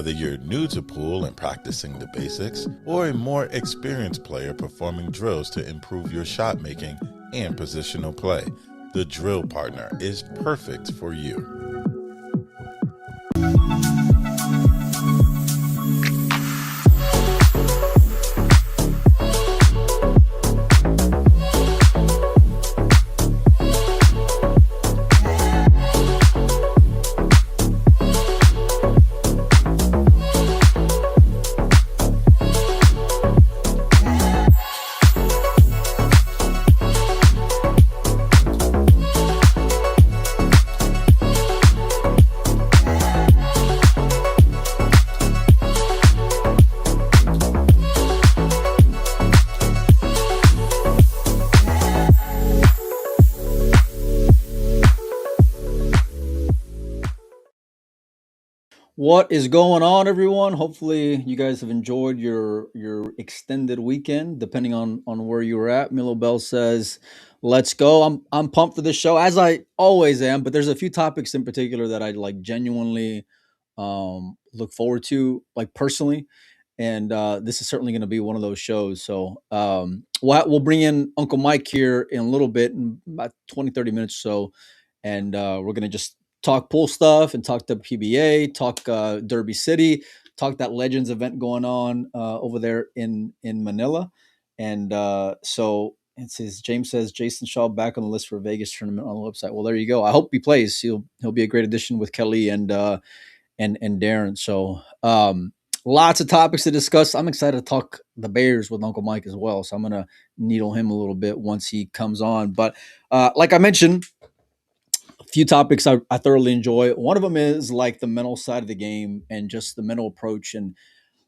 Whether you're new to pool and practicing the basics, or a more experienced player performing drills to improve your shot making and positional play, the Drill Partner is perfect for you. What is going on, everyone? Hopefully, you guys have enjoyed your extended weekend, depending on where you were at. Milo Bell says, "Let's go." I'm pumped for this show, as I always am. But there's a few topics in particular that I like genuinely look forward to, like personally, and this is certainly going to be one of those shows. So we'll bring in Uncle Mike here in a little bit, in about 20-30 minutes or so, and we're going to just talk pool stuff and talk WPBA, talk Derby City, talk that Legends event going on over there in Manila. And so it says, James says, Jason Shaw back on the list for Vegas tournament on the website. Well, there you go. I hope he plays. He'll be a great addition with Kelly and Darren. So lots of topics to discuss. I'm excited to talk the Bears with Uncle Mike as well. So I'm going to needle him a little bit once he comes on. But like I mentioned, a few topics I thoroughly enjoy. One of them is like the mental side of the game and just the mental approach. And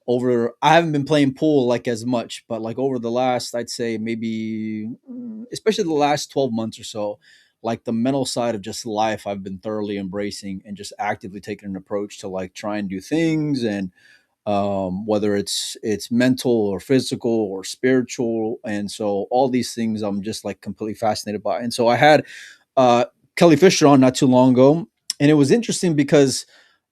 I haven't been playing pool like as much, but like over the last, I'd say maybe, especially the last 12 months or so, like the mental side of just life, I've been thoroughly embracing and just actively taking an approach to like try and do things. And whether it's mental or physical or spiritual. And so all these things I'm just like completely fascinated by. And so I had Kelly Fisher on not too long ago, and it was interesting because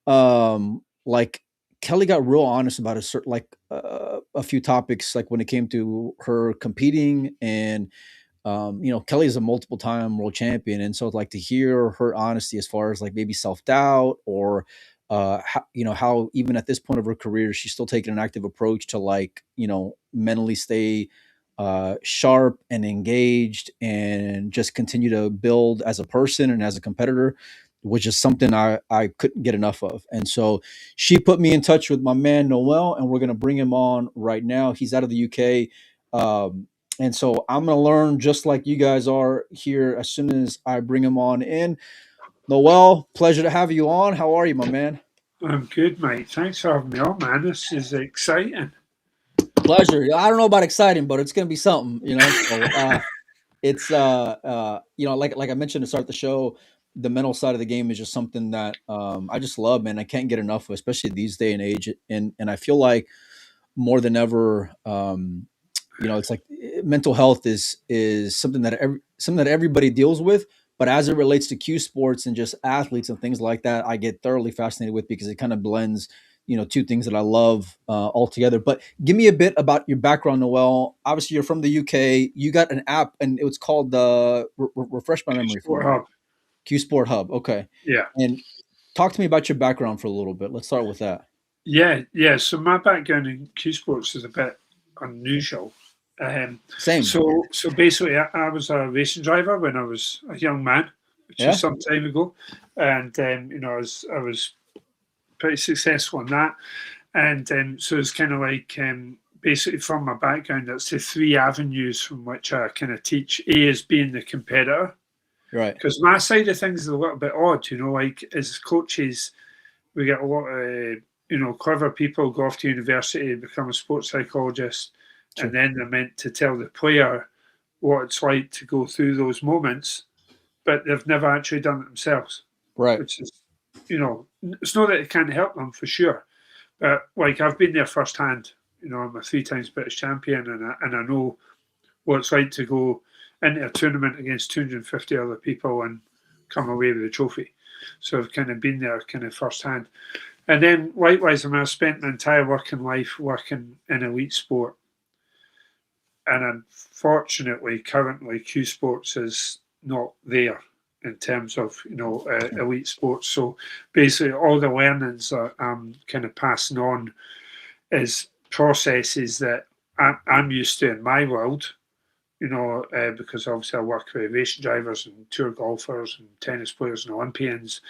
like Kelly got real honest about a few topics, like when it came to her competing. And Kelly is a multiple time world champion, and so like to hear her honesty as far as like maybe self-doubt or how even at this point of her career she's still taking an active approach to like mentally stay sharp and engaged and just continue to build as a person and as a competitor, which is something I couldn't get enough of. And so she put me in touch with my man Noel, and we're going to bring him on right now. He's out of the UK. And so I'm going to learn just like you guys are here as soon as I bring him on in. Noel, pleasure to have you on. How are you, my man? I'm good, mate. Thanks for having me on, man. This is exciting. Pleasure. I don't know about exciting, but it's going to be something, So, it's like I mentioned to start the show, the mental side of the game is just something that I just love, man. I can't get enough of, especially these day and age. And I feel like more than ever, it's like mental health is something that everybody deals with. But as it relates to Q sports and just athletes and things like that, I get thoroughly fascinated with, because it kind of blends, two things that I love all together. But give me a bit about your background, Noel. Obviously, you're from the UK. You got an app, and it was called the refresh my memory. Sport Hub. Q Sport Hub. Okay. Yeah. And talk to me about your background for a little bit. Let's start with that. Yeah. So my background in Q Sports is a bit unusual. Same. So basically, I was a racing driver when I was a young man, which is some time ago, and I was pretty successful in that, and so it's kind of like basically from my background, that's the three avenues from which I kind of teach. A is being the competitor, right? Because my side of things is a little bit odd, like as coaches, we get a lot of clever people go off to university, become a sports psychologist. Sure. And then they're meant to tell the player what it's like to go through those moments, but they've never actually done it themselves. Right. Which is, it's not that it can't help them for sure, but like I've been there firsthand. I'm a 3 times British champion, and I know what it's like to go into a tournament against 250 other people and come away with a trophy. So I've kind of been there kind of firsthand. And then likewise, I mean, I spent my entire working life working in elite sport. And unfortunately, currently, Q Sports is not there in terms of, elite sports. So basically, all the learnings that I'm kind of passing on is processes that I'm used to in my world, because obviously I work with racing drivers and tour golfers and tennis players and Olympians,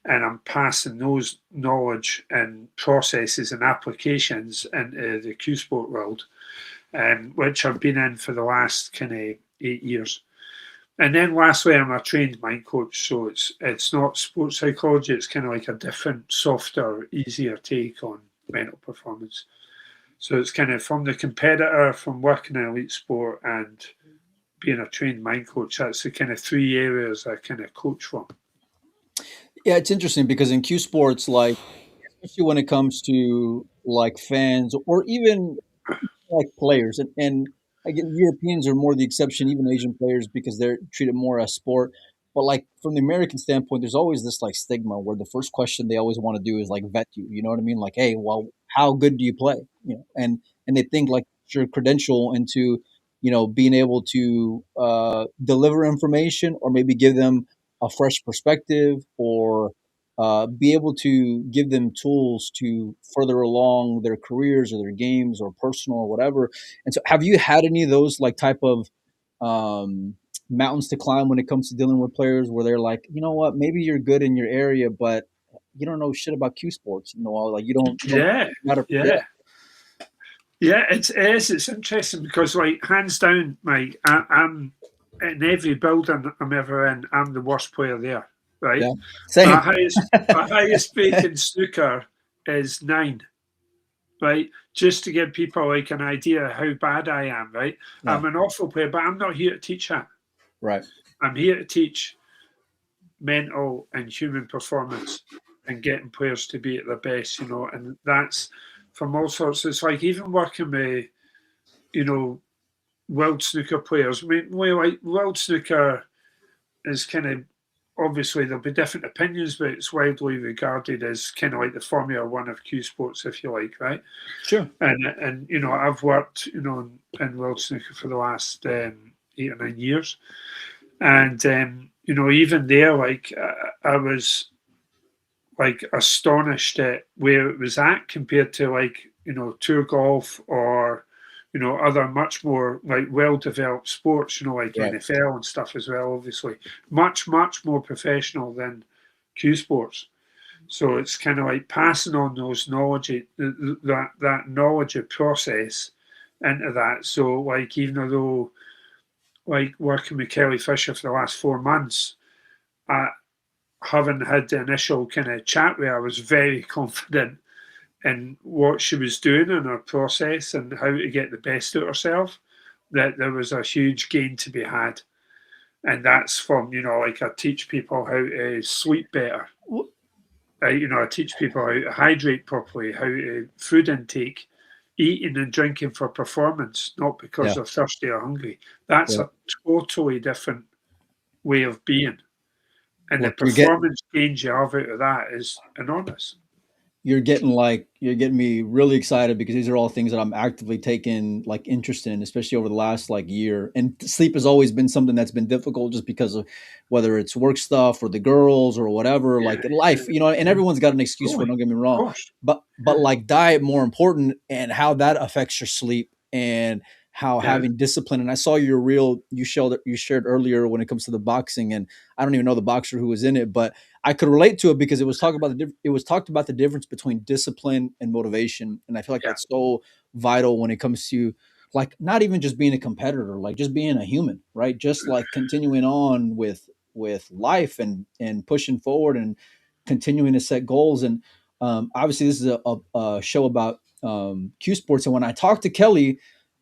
and I'm passing those knowledge and processes and applications into the Q Sport world, which I've been in for the last kind of 8 years. And then lastly, I'm a trained mind coach, so it's not sports psychology. It's kind of like a different, softer, easier take on mental performance. So it's kind of from the competitor, from working in elite sport, and being a trained mind coach. That's the kind of three areas I kind of coach from. Yeah, it's interesting because in Q Sports, like especially when it comes to like fans or even like players, and again, Europeans are more the exception, even Asian players, because they're treated more as sport. But like from the American standpoint, there's always this like stigma where the first question they always want to do is like vet you. You know what I mean? Like, hey, well, how good do you play? You know, and they think like your credential into being able to deliver information or maybe give them a fresh perspective or be able to give them tools to further along their careers or their games or personal or whatever. And so, have you had any of those like type of mountains to climb when it comes to dealing with players where they're like, you know what, maybe you're good in your area, but you don't know shit about Q sports. Like you don't Yeah, matter. Yeah, yeah. Yeah, it's interesting because like hands down, Mike, I'm in every building I'm ever in, I'm the worst player there. Right? yeah, same. My highest break in snooker is 9. Right? Just to give people like an idea how bad I am, right? Yeah, I'm an awful player, but I'm not here to teach that. right. I'm here to teach mental and human performance and getting players to be at their best, and that's from all sorts. It's like even working with, you know, world snooker players. I mean, like world snooker is kind of obviously there'll be different opinions, but it's widely regarded as kind of like the Formula One of Q Sports, if you like, right? Sure. And I've worked in world snooker for the last 8 or 9 years, and even there, like I was like astonished at where it was at compared to like tour golf or other much more like well developed sports, like Right. NFL and stuff as well. Obviously, much more professional than Q sports. So it's kind of like passing on those knowledge, that knowledge of process into that. So like even though like working with Kelly Fisher for the last 4 months, I having had the initial kind of chat where I was very confident in what she was doing in her process and how to get the best out of herself, that there was a huge gain to be had. And that's from, like I teach people how to sleep better. I teach people how to hydrate properly, how to food intake, eating and drinking for performance, not because Yeah. they're thirsty or hungry. That's Yeah. a totally different way of being. And the Look, you're getting performance gains you have out of that is enormous. you're getting me really excited because these are all things that I'm actively taking like interest in, especially over the last like year. And sleep has always been something that's been difficult just because of whether it's work stuff or the girls or whatever, Yeah, like in life, and yeah, everyone's got an excuse for it, totally. don't get me Of wrong. course. But Yeah, like diet more important and how that affects your sleep and how yeah, having discipline. And I saw your reel you shared earlier when it comes to the boxing, and I don't even know the boxer who was in it, but I could relate to it because it was talked about the difference between discipline and motivation, and I feel like yeah, that's so vital when it comes to like not even just being a competitor, like just being a human, right? Just like continuing on with life and pushing forward and continuing to set goals. And obviously, this is a show about Q Sports, and when I talked to Kelly,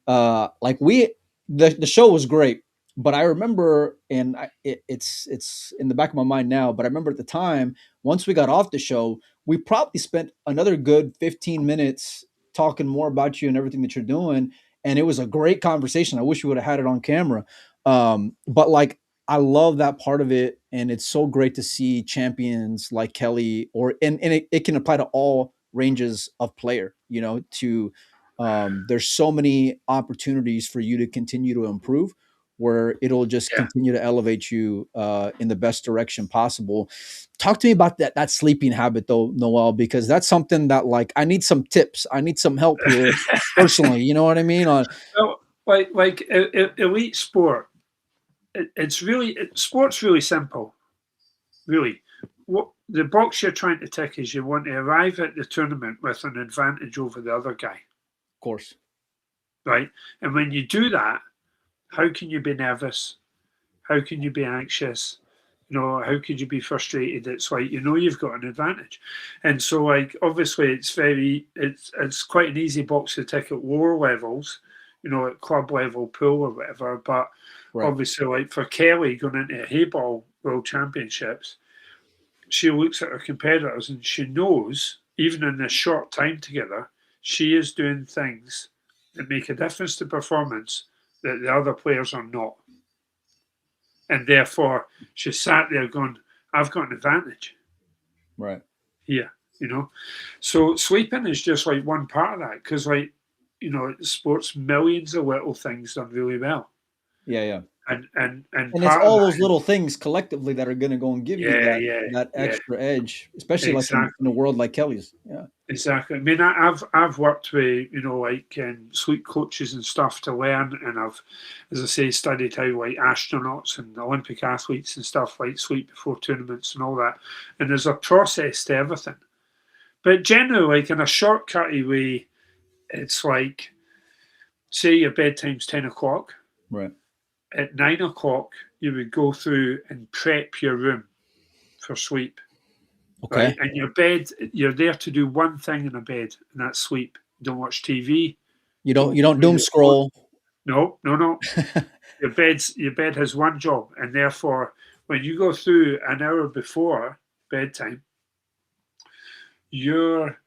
like the show was great, but I remember, and it's in the back of my mind now. But I remember at the time, once we got off the show, we probably spent another good 15 minutes talking more about you and everything that you're doing, and it was a great conversation. I wish we would have had it on camera, but like I love that part of it And it's so great to see champions like Kelly, and it can apply to all ranges of player, there's so many opportunities for you to continue to improve, where it'll just Yeah. continue to elevate you in the best direction possible. Talk to me about that sleeping habit though, Noel, because that's something that, like, I need some tips. I need some help here personally. You know what I mean? Well, like elite sport, sport's really simple. Really, what the box you're trying to tick is you want to arrive at the tournament with an advantage over the other guy. Of course. Right? And when you do that, how can you be nervous? How can you be anxious? How could you be frustrated? It's like, you've got an advantage. And so, like, obviously it's quite an easy box to tick at lower levels, at club level, pool or whatever. But Right. obviously, like for Kelly going into Hayball World Championships, she looks at her competitors and she knows, even in this short time together, she is doing things that make a difference to performance that the other players are not. And therefore, she sat there going, I've got an advantage. Right. Here, So sleeping is just like one part of that, because, like, sports, millions of little things done really well. Yeah. And it's all those little things collectively that are going to go and give you that yeah, extra edge, especially exactly. like in a world like Kelly's. Yeah, exactly. I mean, I've worked with sleep coaches and stuff to learn, and I've, as I say, studied how like astronauts and Olympic athletes and stuff like sleep before tournaments and all that. And there's a process to everything. But generally, like in a shortcutty way, it's like, say your bedtime's 10 o'clock. Right. At 9 o'clock, you would go through and prep your room for sleep. Okay. Right? And your bed, you're there to do one thing in a bed, and that's sleep. You don't watch TV. You don't doom scroll. No. Your bed has one job, and therefore, when you go through an hour before bedtime, you're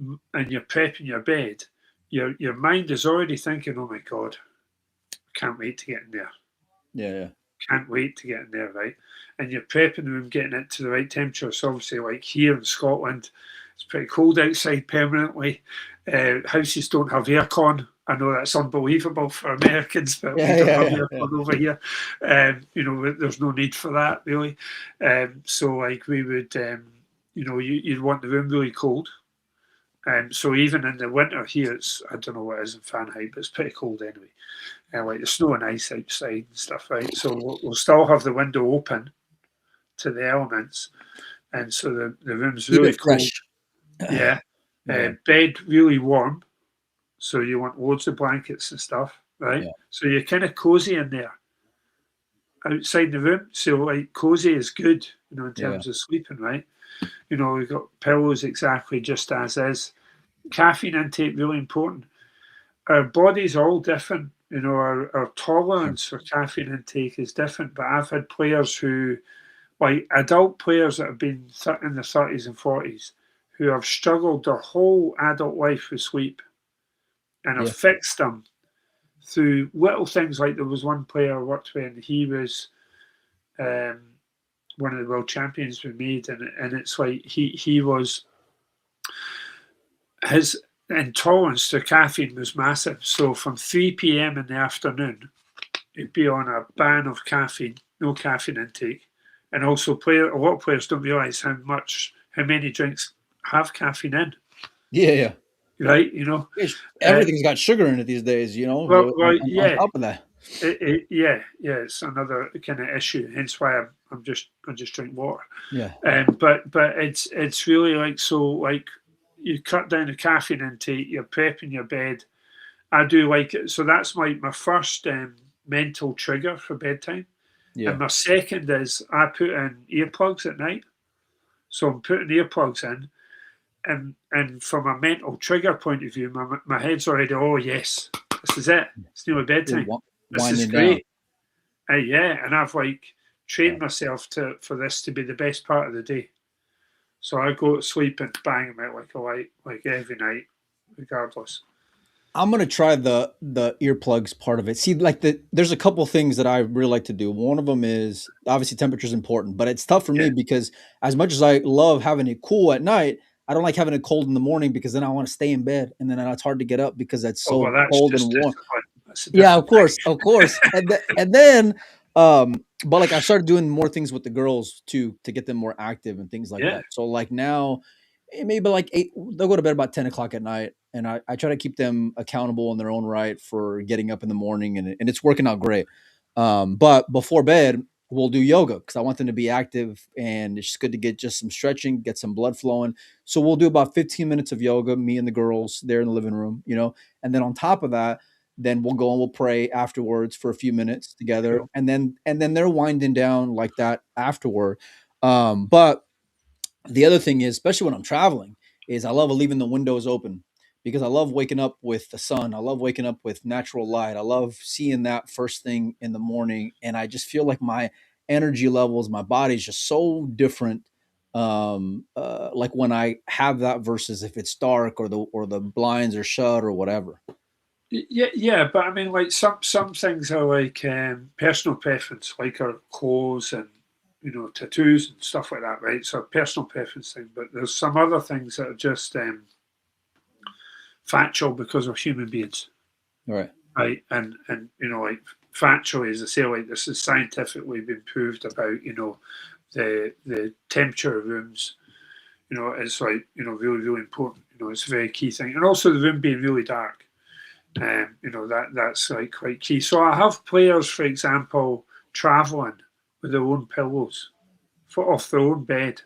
prepping your bed, your mind is already thinking, oh my God, I can't wait to get in there. Yeah. Can't wait to get in there, right? And you're prepping the room, getting it to the right temperature. So obviously, like here in Scotland, it's pretty cold outside permanently. Houses don't have aircon. I know that's unbelievable for Americans, but we don't have aircon over here. There's no need for that, really. So like we would, you'd want the room really cold. So even in the winter here, I don't know what it is in Fahrenheit, but it's pretty cold anyway. Like the snow and ice outside and stuff, right? So we'll still have the window open to the elements, and so the room's really cold. Yeah. Bed really warm, so you want loads of blankets and stuff, right? Yeah. So you're kind of cozy in there outside the room. So like cozy is good, in terms of sleeping, right? We've got pillows exactly just as is. Caffeine intake really important. Our bodies are all different. Our tolerance for caffeine intake is different. But I've had players who, like adult players that have been in their 30s and 40s, who have struggled their whole adult life with sleep and have fixed them through little things. Like there was one player I worked with, and he was one of the world champions we made, and it's like he was, his intolerance to caffeine was massive. So from 3 p.m. in the afternoon, he'd be on a ban of caffeine, no caffeine intake. And also a lot of players don't realise how many drinks have caffeine in. Yeah. Right, everything's got sugar in it these days, Well, on top of that. It's another kind of issue. Hence why I just drink water. Yeah. But it's really like, so like you cut down the caffeine intake, you're prepping your bed. I do like it. So that's my first mental trigger for bedtime. Yeah. And my second is I put in earplugs at night. So I'm putting earplugs in, and from a mental trigger point of view, my head's already, oh yes, this is it. It's nearly bedtime. This is great. And I've like trained myself for this to be the best part of the day. So I go to sleep and bang them out like a light, like every night, regardless. I'm gonna try the earplugs part of it. See, like there's a couple things that I really like to do. One of them is obviously temperature is important, but it's tough for Yeah. me because as much as I love having it cool at night, I don't like having it cold in the morning because then I want to stay in bed and then it's hard to get up because it's Oh, well, so that's cold and just warm. discipline. That's a Yeah, different thing. of course, and then, but like I started doing more things with the girls too to get them more active and things like Yeah. that. So like now, maybe like 8, they'll go to bed about 10 o'clock at night, and I try to keep them accountable in their own right for getting up in the morning, and it's working out great. But before bed, we'll do yoga because I want them to be active, and it's just good to get just some stretching, get some blood flowing. So we'll do about 15 minutes of yoga, me and the girls there in the living room, and then on top of that then we'll go and we'll pray afterwards for a few minutes together, Cool. and then they're winding down like that afterward. But the other thing is, especially when I'm traveling, is I love leaving the windows open because I love waking up with the sun. I love waking up with natural light. I love seeing that first thing in the morning, and I just feel like my energy levels, my body's just so different. Like when I have that versus if it's dark or the blinds are shut or whatever. Yeah, but I mean, like some things are like personal preference, like our clothes and tattoos and stuff like that, right? So a personal preference thing. But there's some other things that are just factual because we're human beings, Right. right? And like factually, as I say, like this is scientifically been proved about the temperature of rooms. It's like really really important. It's a very key thing, and also the room being really dark. That's like quite key. So I have players, for example, traveling with their own pillows off their own bed,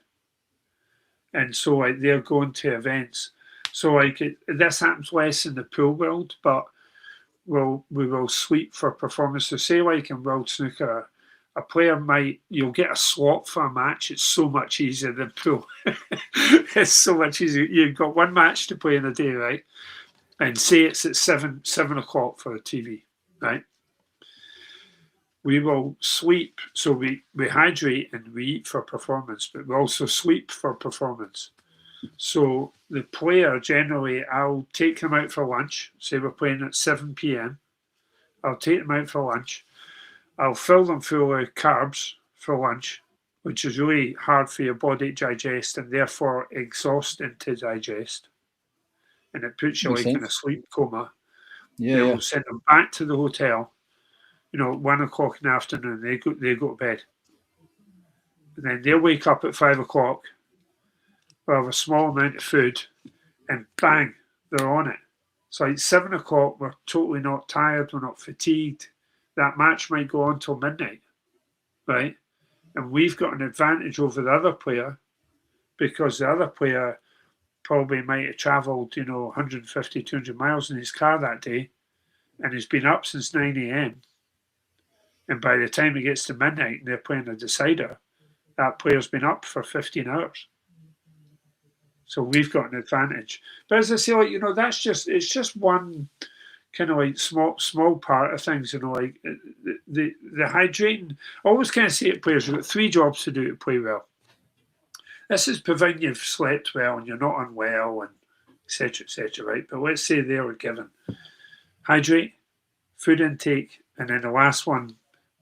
and so like they're going to events. So like this happens less in the pool world, but we will sweep for performance. So say like in World Snooker, a player you'll get a slot for a match. It's so much easier than pool. It's so much easier. You've got one match to play in a day, right? And say it's at 7 o'clock for the TV, right? We will sleep, so we hydrate and we eat for performance, but we also sleep for performance. So the player generally, I'll take them out for lunch. Say we're playing at 7 p.m. I'll take them out for lunch. I'll fill them full of carbs for lunch, which is really hard for your body to digest and therefore exhausting to digest. And it puts you Makes like in a sense. sleep coma. Yeah, Then yeah. we'll send them back to the hotel. 1 o'clock in the afternoon, they go to bed. And then they'll wake up at 5 o'clock, they'll have a small amount of food, and bang, they're on it. So like 7 o'clock, we're totally not tired, we're not fatigued. That match might go on till midnight, right? And we've got an advantage over the other player because the other player probably might have travelled, 150, 200 miles in his car that day, and he's been up since 9 a.m. And by the time it gets to midnight and they're playing a decider, that player's been up for 15 hours. So we've got an advantage. But as I say, like, it's just one kind of like small part of things, like the hydrating. I always kind of say to players, you've got 3 jobs to do to play well. This is providing you've slept well and you're not unwell and etc., right? But let's say they were given hydrate, food intake, and then the last one,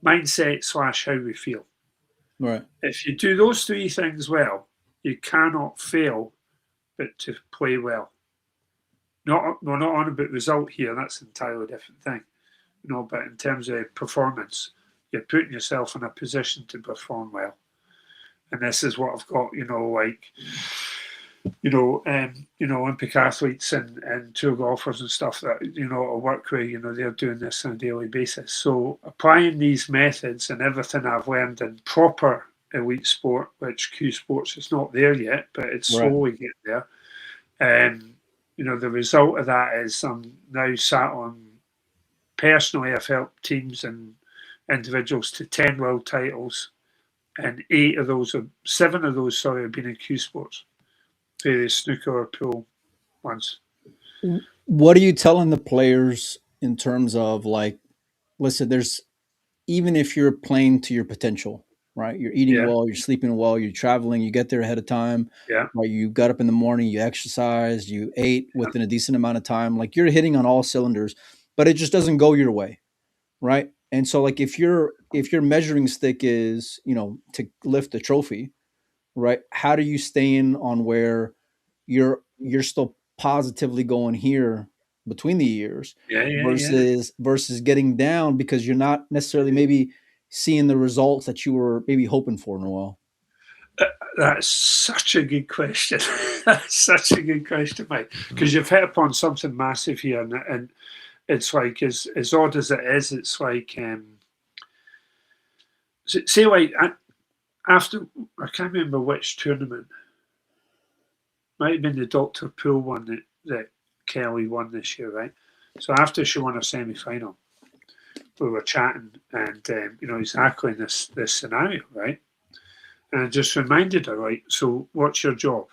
mindset / how we feel. Right. If you do those 3 things well, you cannot fail but to play well. We're not on about result here, that's an entirely different thing. But in terms of performance, you're putting yourself in a position to perform well. And this is what I've got, Olympic athletes and tour golfers and stuff that, I work with, they're doing this on a daily basis. So applying these methods and everything I've learned in proper elite sport, which Q Sports is not there yet, but it's Right. slowly getting there. The result of that is I'm now sat on, personally, I've helped teams and individuals to 10 world titles, and 7 of those, have been in Q Sports, the snooker or pool ones. What are you telling the players in terms of like, listen, there's even if you're playing to your potential, right? You're eating Yeah. well, you're sleeping well, you're traveling, you get there ahead of time, Yeah. right? You got up in the morning, you exercised, you ate within a decent amount of time. Like you're hitting on all cylinders, but it just doesn't go your way, right? And so like if your measuring stick is, to lift a trophy, right? How do you stay in on where you're still positively going here between the years Yeah. Yeah. Yeah. versus getting down because you're not necessarily maybe seeing the results that you were maybe hoping for, Noel? That's such a good question. That's such a good question, Mike, because you've hit upon something massive here, and it's like as odd as it is, it's like say like after I can't remember which tournament, might have been the Doctor Pool one that Kelly won this year, right? So after she won her semi final, we were chatting, and exactly in this scenario, right? And I just reminded her, right? So what's your job?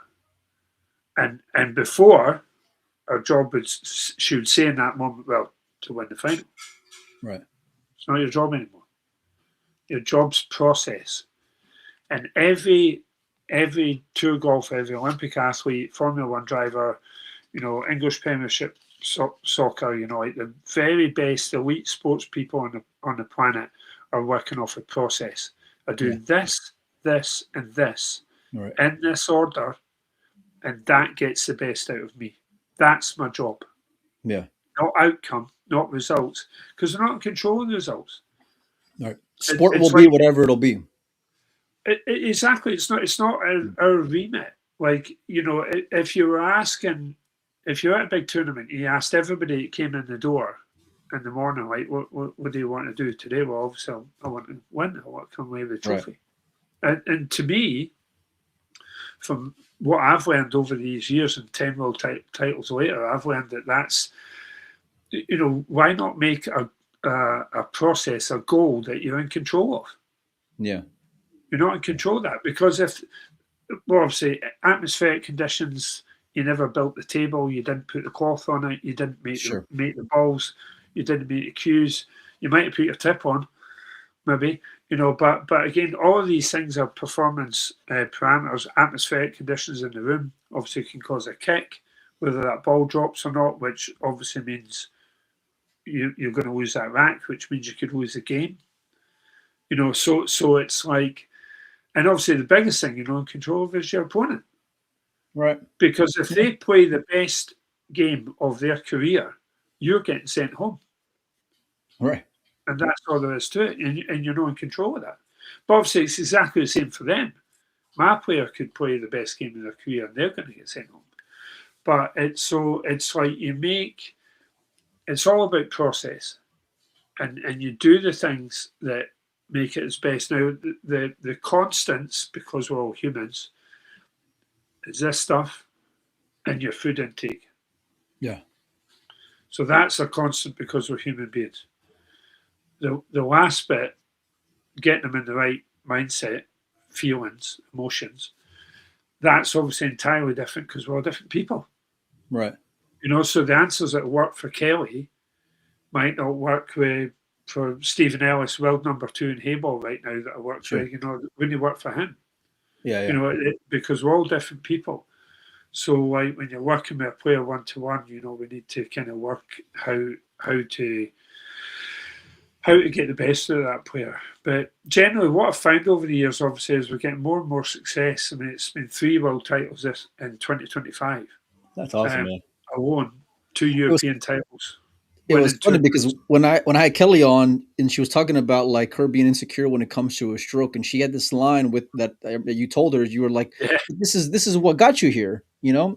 And before her job was, she would say in that moment, well, to win the final. Right. It's not your job anymore. Your job's process. And every tour golfer, every Olympic athlete, Formula One driver, English Premiership soccer, like the very best elite sports people on the planet are working off a process. I do Yeah. this, and this Right. in this order, and that gets the best out of me. That's my job. Yeah. Not outcome, not results, because they're not in control of the results. Right. Sport will It's be like whatever it'll be. exactly. It's not our remit. Like if you were asking, if you're at a big tournament, you asked everybody that came in the door in the morning, like, what do you want to do today? Well, obviously, I want to win. I want to come away with a Right. trophy. And to me, from what I've learned over these years and 10 world titles later, I've learned that's why not make a process, a goal that you're in control of. Yeah. You're not in control of that because obviously atmospheric conditions, you never built the table, you didn't put the cloth on it, you didn't make Sure. the balls, you didn't make the cues, you might have put your tip on, maybe, but again, all of these things are performance parameters. Atmospheric conditions in the room obviously can cause a kick, whether that ball drops or not, which obviously means you're going to lose that rack, which means you could lose the game. So it's like, and obviously the biggest thing in control of is your opponent. Right. Because if they play the best game of their career, you're getting sent home. Right. And that's all there is to it. And you're not in control of that. But obviously, it's exactly the same for them. My player could play the best game of their career and they're going to get sent home. But it's like it's all about process. And you do the things that make it its best. Now, the constants, because we're all humans, is this stuff and your food intake. Yeah. So that's a constant because we're human beings. The last bit, getting them in the right mindset, feelings, emotions, that's obviously entirely different because we're all different people. Right. So the answers that work for Kelly might not work for Stephen Ellis, world number 2 in Hayball right now, that I work Sure. with, wouldn't work for him. Yeah. Yeah. Because we're all different people. So like when you're working with a player one-to-one, we need to kind of work how to get the best out of that player. But generally, what I've found over the years, obviously, is we're getting more and more success. I mean, it's been 3 world titles this in 2025. That's awesome, man. Alone, 2 European titles. It was funny because when I had Kelly on and she was talking about like her being insecure when it comes to a stroke, and she had this line with that you told her, you were like, Yeah. this is what got you here,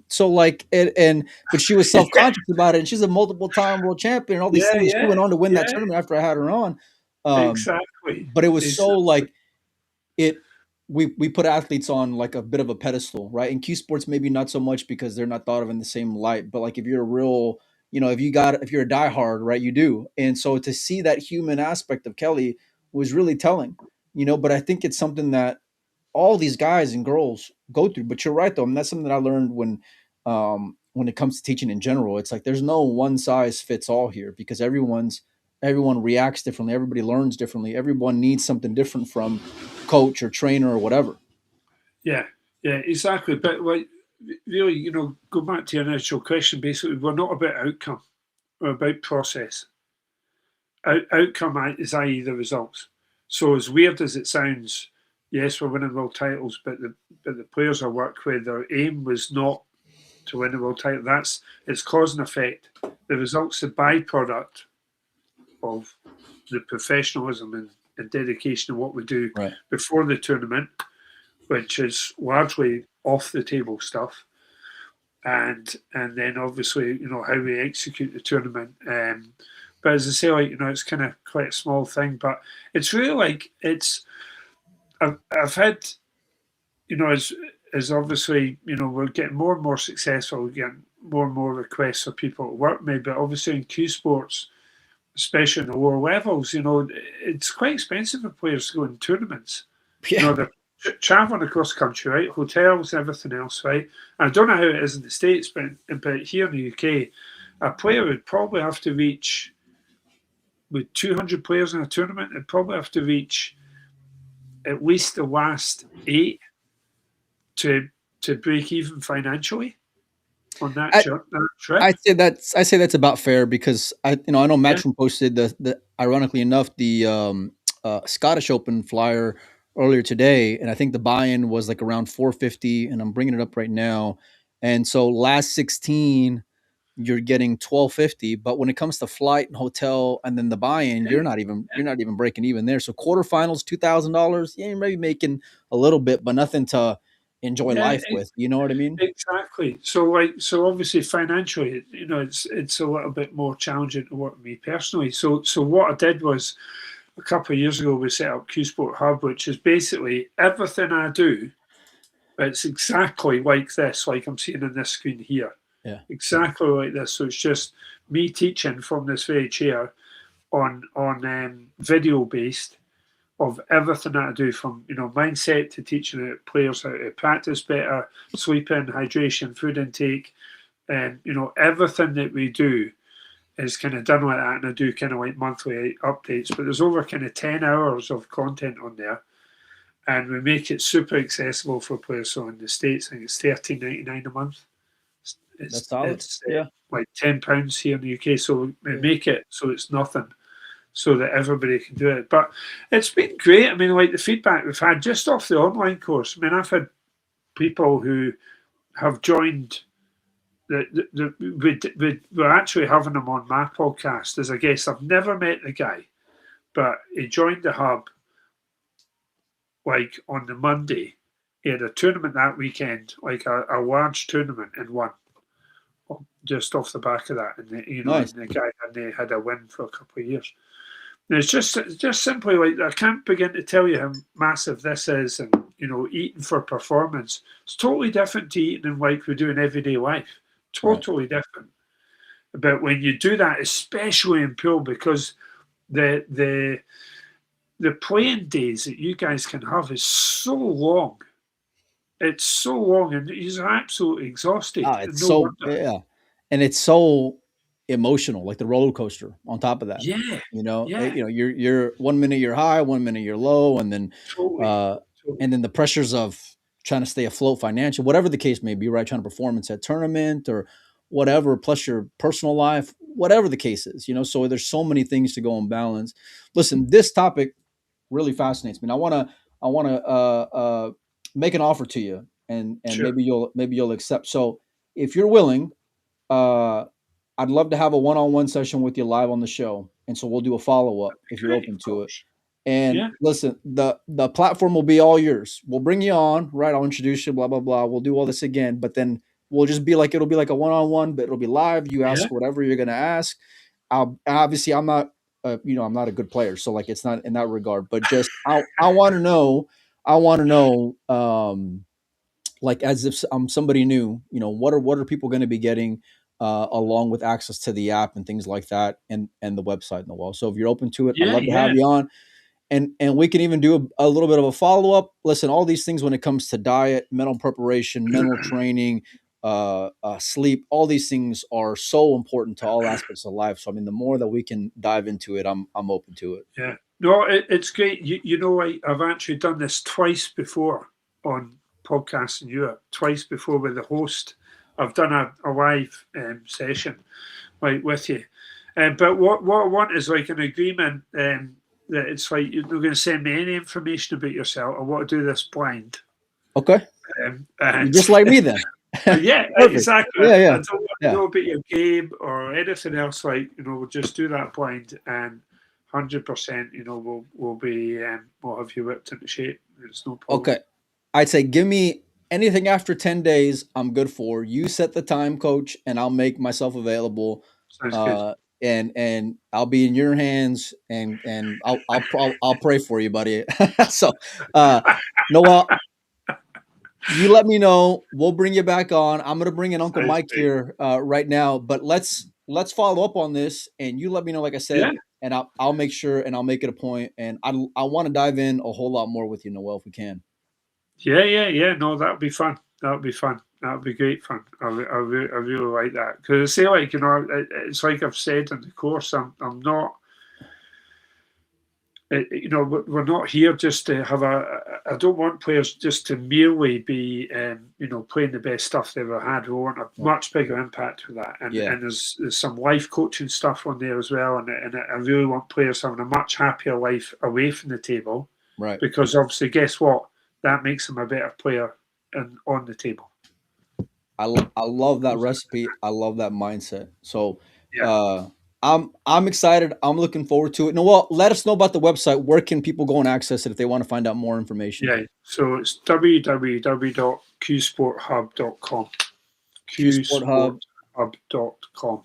So like but she was self conscious about it, and she's a multiple time world champion and all these things. She went on to win that tournament after I had her on. Exactly. But it was so like we put athletes on like a bit of a pedestal, right? In Q sports, maybe not so much because they're not thought of in the same light. But like if you're a real, if you're a diehard, right, you do. And so to see that human aspect of Kelly was really telling, But I think it's something that all these guys and girls go through. But you're right though, and that's something that I learned when it comes to teaching in general. It's like there's no one size fits all here because everyone's everyone reacts differently. Everybody learns differently. Everyone needs something different from coach or trainer or whatever. Yeah, yeah, exactly. But like, really, go back to your initial question. Basically, we're not about outcome; we're about process. Outcome is i.e. the results. So as weird as it sounds, yes, we're winning world titles, but the players I work with, their aim was not to win the world title. It's cause and effect. The results, the byproduct of the professionalism and dedication of what we do Right. before the tournament, which is largely off the table stuff, and then obviously how we execute the tournament. But as I say, it's kind of quite a small thing, but it's really like I've had as obviously we're getting more and more successful, we're getting more and more requests for people to work with me, but obviously in Q Sports, especially in the lower levels, it's quite expensive for players to go in tournaments. Yeah. They're traveling across the country, right? Hotels, everything else, right? And I don't know how it is in the States, but here in the UK, a player would probably have to reach, with 200 players in a tournament, it'd probably have to reach at least the last 8 to break even financially on that trip. I say that's about fair because I know Yeah, Matchroom posted the ironically enough the Scottish Open flyer earlier today, and I think the buy-in was like around 450, and I'm bringing it up right now, and so last 16 you're getting 1250, but when it comes to flight and hotel and then the buy-in, yeah, you're not even breaking even there. So quarterfinals $2,000, yeah, you're maybe making a little bit, but nothing to enjoy yeah. life with. You know what I mean? Exactly. So obviously financially, it's a little bit more challenging to work with me personally. So what I did was a couple of years ago we set up Q Sport Hub, which is basically everything I do. It's exactly like this, like I'm seeing on this screen here. Yeah. Exactly like this. So it's just me teaching from this very chair on video based of everything that I do, from mindset to teaching players how to practice better, sleeping, hydration, food intake, and everything that we do is kind of done like that. And I do kind of like monthly updates, but there's over kind of 10 hours of content on there, and we make it super accessible for players. So in the States, I think it's $13.99 a month. That's solid. Yeah. Like £10 here in the UK. So we Yeah. make it so it's nothing, so that everybody can do it. But it's been great. I mean, like the feedback we've had just off the online course. I mean, I've had people who have joined. We're actually having him on my podcast as a guest. I've never met the guy, but he joined the hub like on the Monday. He had a tournament that weekend, like a large tournament, and won just off the back of that. And Nice. and the guy had a win for a couple of years. And it's just simply like, I can't begin to tell you how massive this is, and eating for performance. It's totally different to eating in like we do in everyday life. Totally different. But when you do that, especially in pool, because the playing days that you guys can have is so long. It's so long, and you're absolutely exhausted. It's No so wonder. yeah, and it's so emotional, like the roller coaster. On top of that, Yeah, yeah, you're 1 minute you're high, 1 minute you're low, and then totally. the pressures of trying to stay afloat financially, whatever the case may be, right? Trying to perform at tournament or whatever, plus your personal life, whatever the case is, So there's so many things to go and balance. Listen, this topic really fascinates me. And I want to make an offer to you, and Sure. maybe you'll accept. So if you're willing, uh, I'd love to have a one-on-one session with you live on the show, and so we'll do a follow-up if you're Great, open of to it. course. And Yeah, listen, the platform will be all yours. We'll bring you on, right? I'll introduce you, blah blah blah. We'll do all this again, but then we'll just be like, it'll be like a one-on-one, but it'll be live. You yeah, ask whatever you're gonna ask. Obviously, I'm not, I'm not a good player, so like it's not in that regard. But just I want to know, like as if I'm somebody new, what are people going to be getting along with access to the app and things like that, and the website and the wall. So if you're open to it, I'd yeah, love to have yeah. you on, and we can even do a little bit of a follow up. Listen, all these things when it comes to diet, mental preparation, mental training, sleep. All these things are so important to all aspects of life. So I mean, the more that we can dive into it, I'm open to it. Yeah. No, it's great. You know, I've actually done this twice before on podcasts in Europe. Twice before with the host. I've done a live session like with you. But what I want is like an agreement that it's like you're not going to send me any information about yourself. I want to do this blind. Okay. And just like me then. Yeah, exactly. Yeah, yeah. I don't want to know about your game or anything else. Like, you know, we'll just do that blind and 100%. You know, we'll be we'll have you whipped into shape. It's no problem. Okay, I'd say give me anything after 10 days. I'm good for. You set the time, coach, and I'll make myself available. Sounds good. And I'll be in your hands, and I'll pray for you, buddy. So, Noel, you let me know. We'll bring you back on. I'm gonna bring in Uncle Sounds Mike great. here right now, but let's follow up on this, and you let me know, like I said, Yeah. and I'll make sure, and I'll make it a point, and I want to dive in a whole lot more with you, Noel, if we can. Yeah. No, that'll be fun. That'll be fun. That'll be great fun. I really like that because I say, like, you know, it's like I've said in the course. I'm not. You know, we're not here just to have I don't want players just to merely be, you know, playing the best stuff they've ever had. We want a much bigger impact with that. And there's some life coaching stuff on there as well. And I really want players having a much happier life away from the table. Right. Because obviously, guess what? That makes them a better player on the table. I love that recipe. I love that mindset. So, yeah. I'm excited. I'm looking forward to it. Noel, let us know about the website. Where can people go and access it if they want to find out more information? Yeah, so it's www.qsporthub.com. qsporthub.com.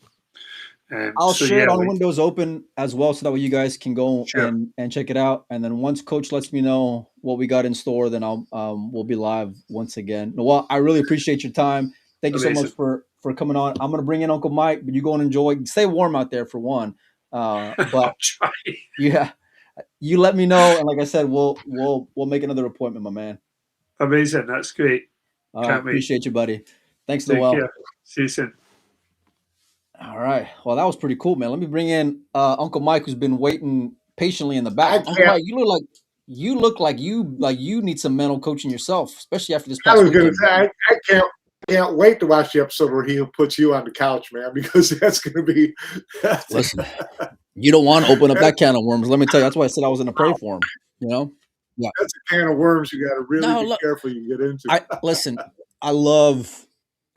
I'll share it on Windows Open as well, so that way you guys can go and check it out. And then once Coach lets me know what we got in store, then we'll be live once again. Noel, I really appreciate your time. Thank you so much for coming on. I'm going to bring in Uncle Mike, but you go and enjoy. Stay warm out there for one. But yeah, you let me know, and like I said, we'll make another appointment, my man. Amazing. That's great. Appreciate you, buddy. Thanks, Take Noel. care. See you soon. All right. Well, that was pretty cool, man. Let me bring in Uncle Mike, who's been waiting patiently in the back. Uncle Mike, you look like you need some mental coaching yourself, especially after this past I was weekend. going to say, I can't wait to watch the episode where he puts you on the couch, man, because that's going to be. Listen, you don't want to open up that can of worms. Let me tell you, that's why I said I was going to pray for him. You know, yeah, that's a can of worms. You got to really be careful you get into. Listen, I love.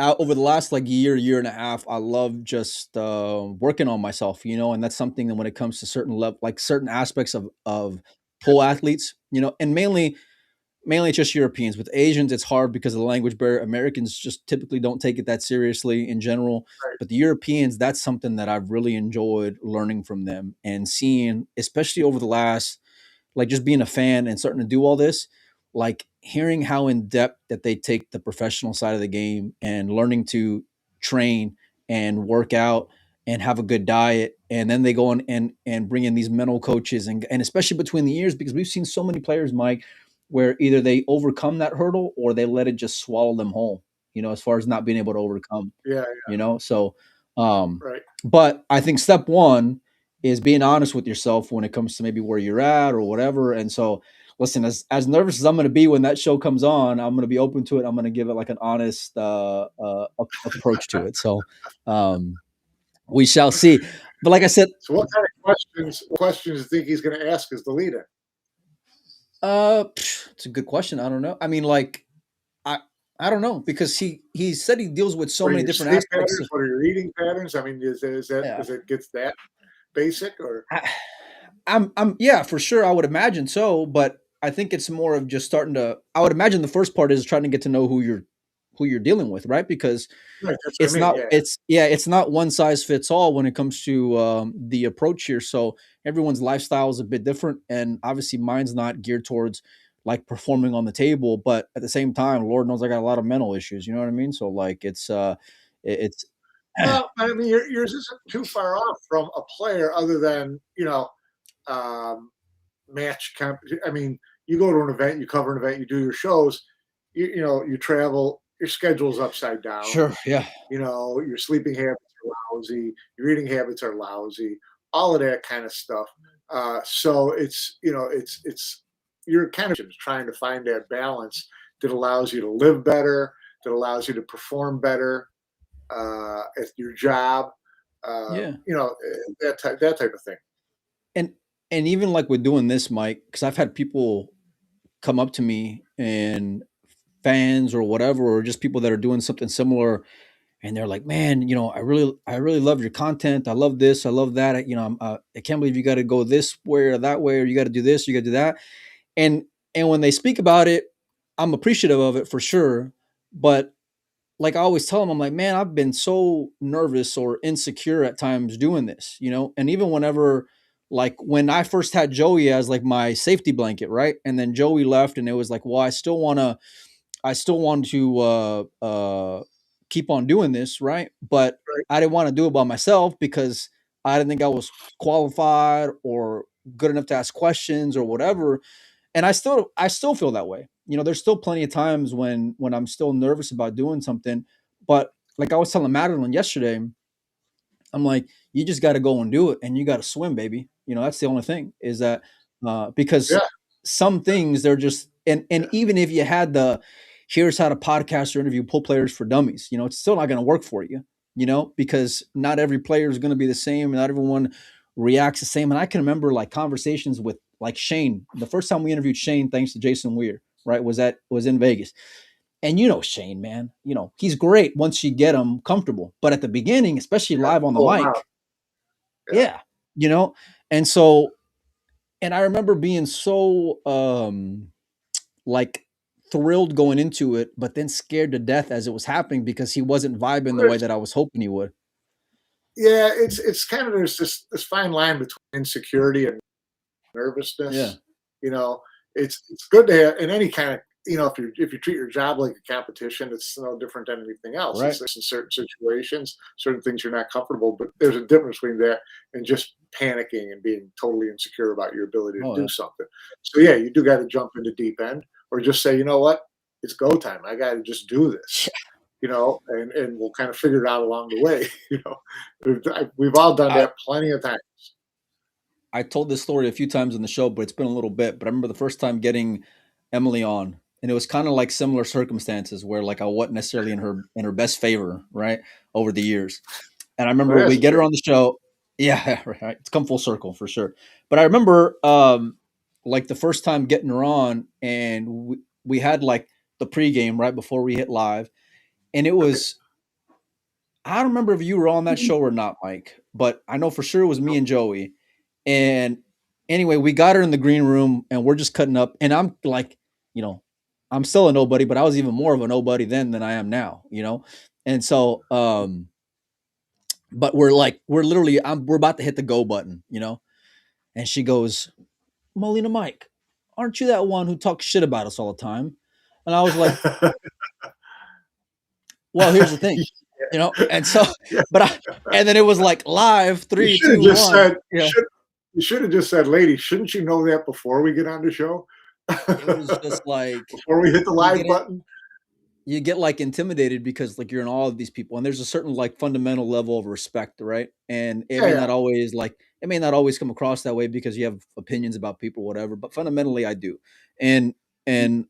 Over the last year and a half, I love just working on myself, you know, and that's something that when it comes to certain certain aspects of pole athletes, you know, and mainly just Europeans. With Asians, it's hard because of the language barrier. Americans just typically don't take it that seriously in general, but the Europeans, that's something that I've really enjoyed learning from them and seeing, especially over the last, just being a fan and starting to do all this, hearing how in depth that they take the professional side of the game and learning to train and work out and have a good diet. And then they go on and bring in these mental coaches and especially between the years, because we've seen so many players, Mike, where either they overcome that hurdle or they let it just swallow them whole, you know, as far as not being able to overcome, you know? So, but I think step one is being honest with yourself when it comes to maybe where you're at or whatever. And so, listen, as nervous as I'm going to be when that show comes on, I'm going to be open to it. I'm going to give it an honest approach to it. So we shall see. But like I said, so what kind of questions do you think he's going to ask as the leader? It's a good question. I don't know. I mean, I don't know, because he said he deals with so many different aspects. What are your eating patterns? I mean, is it gets that basic or? I'm yeah, for sure. I would imagine so, but I think it's more of just starting to. I would imagine the first part is trying to get to know who you're dealing with, right? Because it's not it's not one size fits all when it comes to the approach here. So everyone's lifestyle is a bit different, and obviously mine's not geared towards performing on the table, but at the same time, Lord knows I got a lot of mental issues. You know what I mean? So it's it's. Well, I mean, yours isn't too far off from a player, other than match comp. I mean, you go to an event, you cover an event, you do your shows, you travel, your schedule's upside down. Sure. Yeah. You know, your sleeping habits are lousy, your eating habits are lousy, all of that kind of stuff. So it's, you know, it's you're kind of trying to find that balance that allows you to live better, that allows you to perform better at your job. Yeah. You know, that type of thing. And even like with doing this, Mike, because I've had people come up to me and fans or whatever, or just people that are doing something similar, and they're like, "Man, you know, I really love your content. I love this. I love that. You know, I can't believe you got to go this way or that way, or you got to do this, you got to do that." And when they speak about it, I'm appreciative of it for sure. But like I always tell them, I'm like, man, I've been so nervous or insecure at times doing this, you know? And even whenever, like when I first had Joey as like my safety blanket, right? And then Joey left and it was like, well, I still want to keep on doing this, right? But Right. I didn't want to do it by myself because I didn't think I was qualified or good enough to ask questions or whatever. And I still feel that way. You know, there's still plenty of times when I'm still nervous about doing something. But like I was telling Madeline yesterday, I'm like, you just got to go and do it, and you got to swim, baby. You know, that's the only thing is that because Yeah. some things they're just and Yeah. even if you had the here's how to podcast or interview pull players for dummies, you know, it's still not going to work for you. You know, because not every player is going to be the same, and not everyone reacts the same. And I can remember like conversations with like Shane. The first time we interviewed Shane, thanks to Jason Weir, right, was in Vegas. And you know Shane, man, you know, he's great once you get him comfortable. But at the beginning, especially Yeah. live on the Pull 'em out. mic, Yeah. yeah, you know, and so and I remember being so like thrilled going into it, but then scared to death as it was happening because he wasn't vibing the way that I was hoping he would. Yeah, it's kind of there's this fine line between insecurity and Yeah. nervousness. You know, it's good to have in any kind of, you know, if you treat your job like a competition, it's no different than anything else. Right. It's in certain situations, certain things you're not comfortable, but there's a difference between that and just panicking and being totally insecure about your ability to Oh, do something. So yeah, you do got to jump into deep end or just say, you know what, it's go time. I got to just do this. You know, and we'll kind of figure it out along the way. You know, we've all done that plenty of times. I told this story a few times in the show, but it's been a little bit. But I remember the first time getting Emily on, and it was kind of like similar circumstances where like I wasn't necessarily in her best favor, right, over the years. And I remember we get her on the show. Yeah, right. It's come full circle for sure. But I remember like the first time getting her on, and we had like the pregame right before we hit live, and it was I don't remember if you were on that show or not, Mike, but I know for sure it was me and Joey. And anyway, we got her in the green room and we're just cutting up. And I'm like, you know, I'm still a nobody, but I was even more of a nobody then than I am now, you know? And so, but we're literally, we're about to hit the go button, you know? And she goes, Molina Mike, aren't you that one who talks shit about us all the time? And I was like, well, here's the thing, you know? And so, and then it was like live, 3, 2, 1. Said, yeah. You should have just said, lady, shouldn't you know that before we get on the show? It was just like before we hit the live button. You get like intimidated because like you're in awe of these people, and there's a certain like fundamental level of respect, right? And it may not always come across that way because you have opinions about people, whatever. But fundamentally, I do. And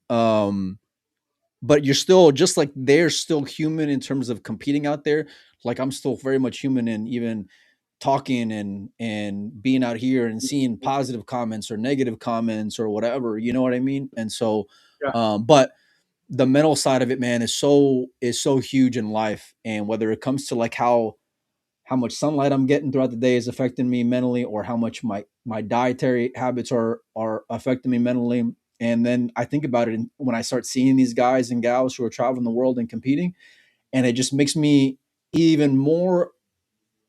but you're still just like they're still human in terms of competing out there. Like I'm still very much human, and even talking and being out here and seeing positive comments or negative comments or whatever, you know what I mean? And so, but the mental side of it, man, is so huge in life. And whether it comes to like how much sunlight I'm getting throughout the day is affecting me mentally, or how much my dietary habits are affecting me mentally. And then I think about it when I start seeing these guys and gals who are traveling the world and competing, and it just makes me even more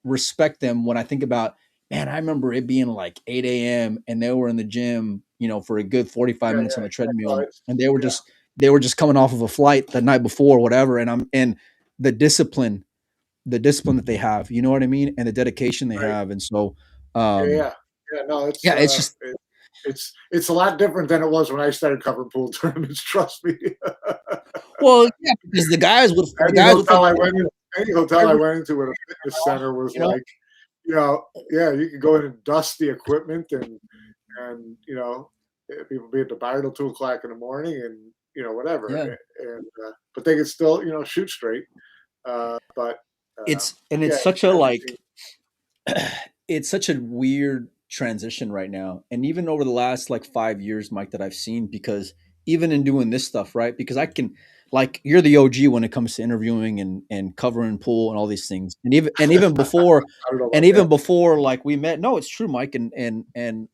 respect them when I think about, man, I remember it being like 8 a.m. and they were in the gym, you know, for a good 45 minutes on the treadmill. And they were just coming off of a flight the night before or whatever. And the discipline that they have, you know what I mean? And the dedication they have. And so, no, it's it's just, it's a lot different than it was when I started covering pool tournaments. Trust me. Well, yeah, because the guys would. Any hotel I went into with a fitness center was like, yeah, you could go in and dust the equipment and people be at the bar till 2:00 in the morning and whatever. Yeah. And but they could still shoot straight. But it's such a it's such a weird transition right now, and even over the last 5 years, Mike, that I've seen, because even in doing this stuff, right? Because I can, you're the OG when it comes to interviewing and covering pool and all these things, and even before we met. No, it's true, Mike, and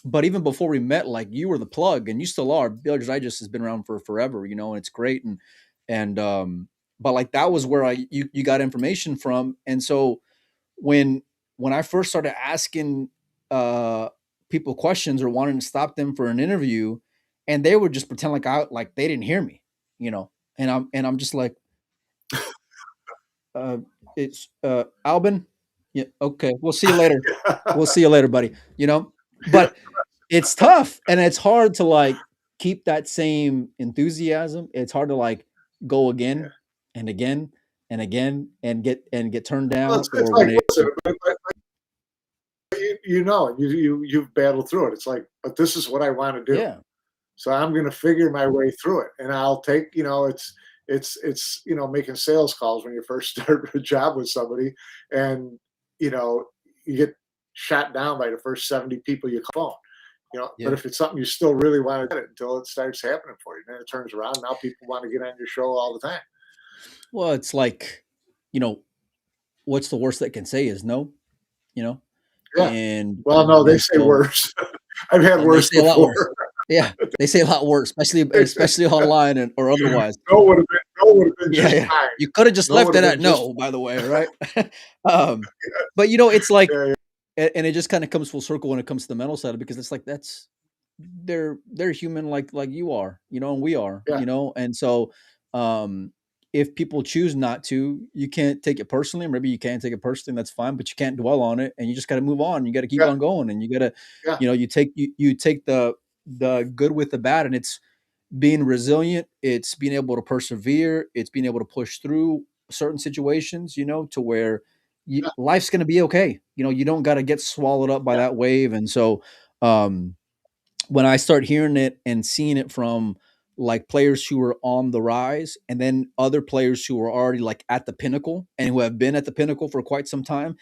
but even before we met, you were the plug, and you still are. Billiards Digest has been around for forever, and it's great, and but that was where you got information from, and so when I first started asking people questions or wanting to stop them for an interview, and they would just pretend like they didn't hear me, and I'm just like, it's Albin. Yeah, okay, we'll see you later. We'll see you later, buddy. But it's tough, and it's hard to keep that same enthusiasm. It's hard to go again and again and again and get turned down. Well, it's like, listen, you've battled through it. It's like, but this is what I want to do. Yeah. So I'm going to figure my way through it, and I'll take, it's making sales calls when you first start a job with somebody, and you get shot down by the first 70 people you call. But if it's something you still really want to get it until it starts happening for you, then it turns around. Now people want to get on your show all the time. Well, it's what's the worst that can say is no, Yeah. And no, they say worse. I've had worse before. A lot worse. Yeah, they say a lot worse, especially online or otherwise. No would have been just fine. You could have just left it at no, by the way, right? But it's and it just kind of comes full circle when it comes to the mental side, because it's that's they're human like you are, and we are, and so if people choose not to, you can't take it personally. Maybe you can take it personally, that's fine, but you can't dwell on it, and you just got to move on. You got to keep on going, and you got to, you take the good with the bad, and it's being resilient. It's being able to persevere. It's being able to push through certain situations, to where life's going to be okay. You don't got to get swallowed up by that wave. And so, when I start hearing it and seeing it from players who are on the rise, and then other players who are already at the pinnacle and who have been at the pinnacle for quite some time,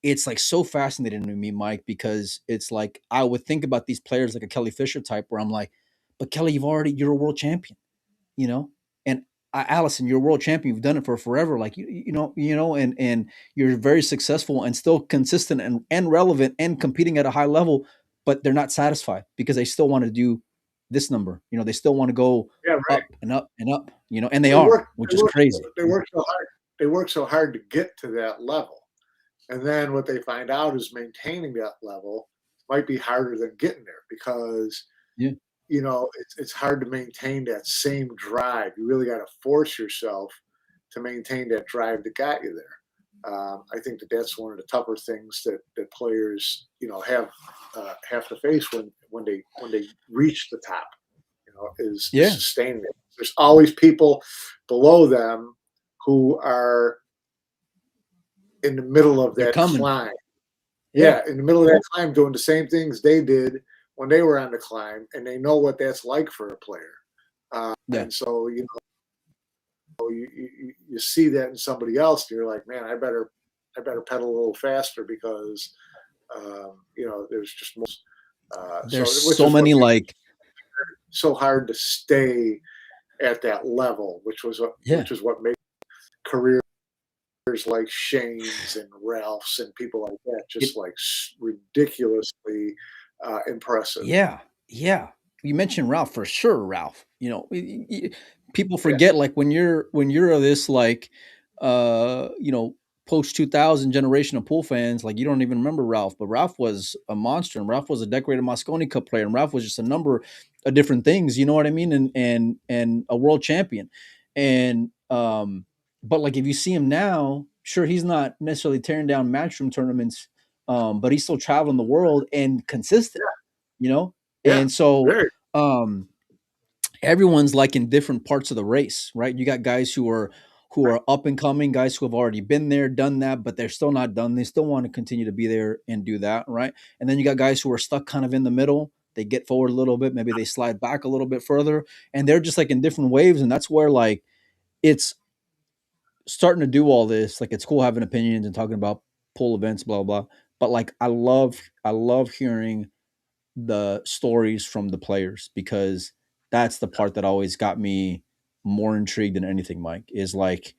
it's so fascinating to me, Mike, because it's I would think about these players like a Kelly Fisher type, where I'm like, but Kelly, you're a world champion, and Allison, you're a world champion. You've done it for forever. And you're very successful and still consistent and relevant and competing at a high level, but they're not satisfied because they still want to do this number. They still want to go up and up and up, and they are, which is crazy. They work so hard. They work so hard to get to that level. And then what they find out is maintaining that level might be harder than getting there, because, it's hard to maintain that same drive. You really got to force yourself to maintain that drive that got you there. I think that's one of the tougher things that players, have to face when they reach the top, is sustaining it. There's always people below them who are in the middle of that climb. Yeah, in the middle of that climb, doing the same things they did when they were on the climb, and they know what that's like for a player. And so, you see that in somebody else, and you're like, man, I better pedal a little faster, because there's just more. There's so many so hard to stay at that level, which is what makes careers like Shane's and Ralph's and people like that just ridiculously impressive. Yeah. You mentioned Ralph, for sure. Ralph, people forget when you're this post 2000 generation of pool fans, you don't even remember Ralph, but Ralph was a monster, and Ralph was a decorated Mosconi Cup player, and Ralph was just a number of different things, you know what I mean, and a world champion. And but if you see him now, sure, he's not necessarily tearing down matchroom tournaments, but he's still traveling the world and consistent. you know? Yeah. And so Very. everyone's like in different parts of the race, right? You got guys who are up and coming, guys who have already been there, done that, but they're still not done. They still want to continue to be there and do that, right? And then you got guys who are stuck kind of in the middle. They get forward a little bit, maybe they slide back a little bit further, and they're just like in different waves. And that's where like it's starting to do all this. Like it's cool having opinions and talking about pull events, blah blah. But like I love hearing the stories from the players, because that's the part that always got me more intrigued than anything, Mike, is like,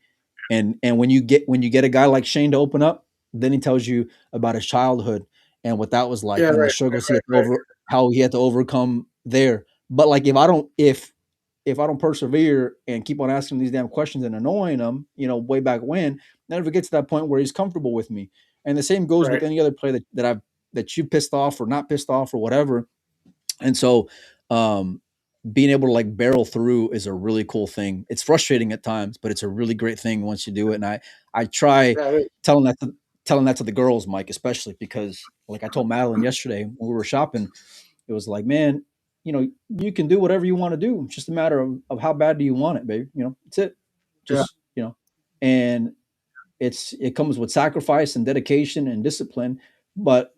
and when you get a guy like Shane to open up, then he tells you about his childhood and what that was like Yeah, and the right, struggles right. how he had to overcome there. But like if I don't persevere and keep on asking these damn questions and annoying him, way back when, never get to that point where he's comfortable with me. And the same goes with Right. any other player that you pissed off or not pissed off or whatever. And so, being able to like barrel through is a really cool thing. It's frustrating at times, but it's a really great thing once you do it. And I try Yeah, it is. telling that to the girls, Mike, especially because like I told Madeline yesterday when we were shopping, it was like, man, you can do whatever you want to do. It's just a matter of how bad do you want it, baby. It's it. Yeah. Just, and it comes with sacrifice and dedication and discipline, but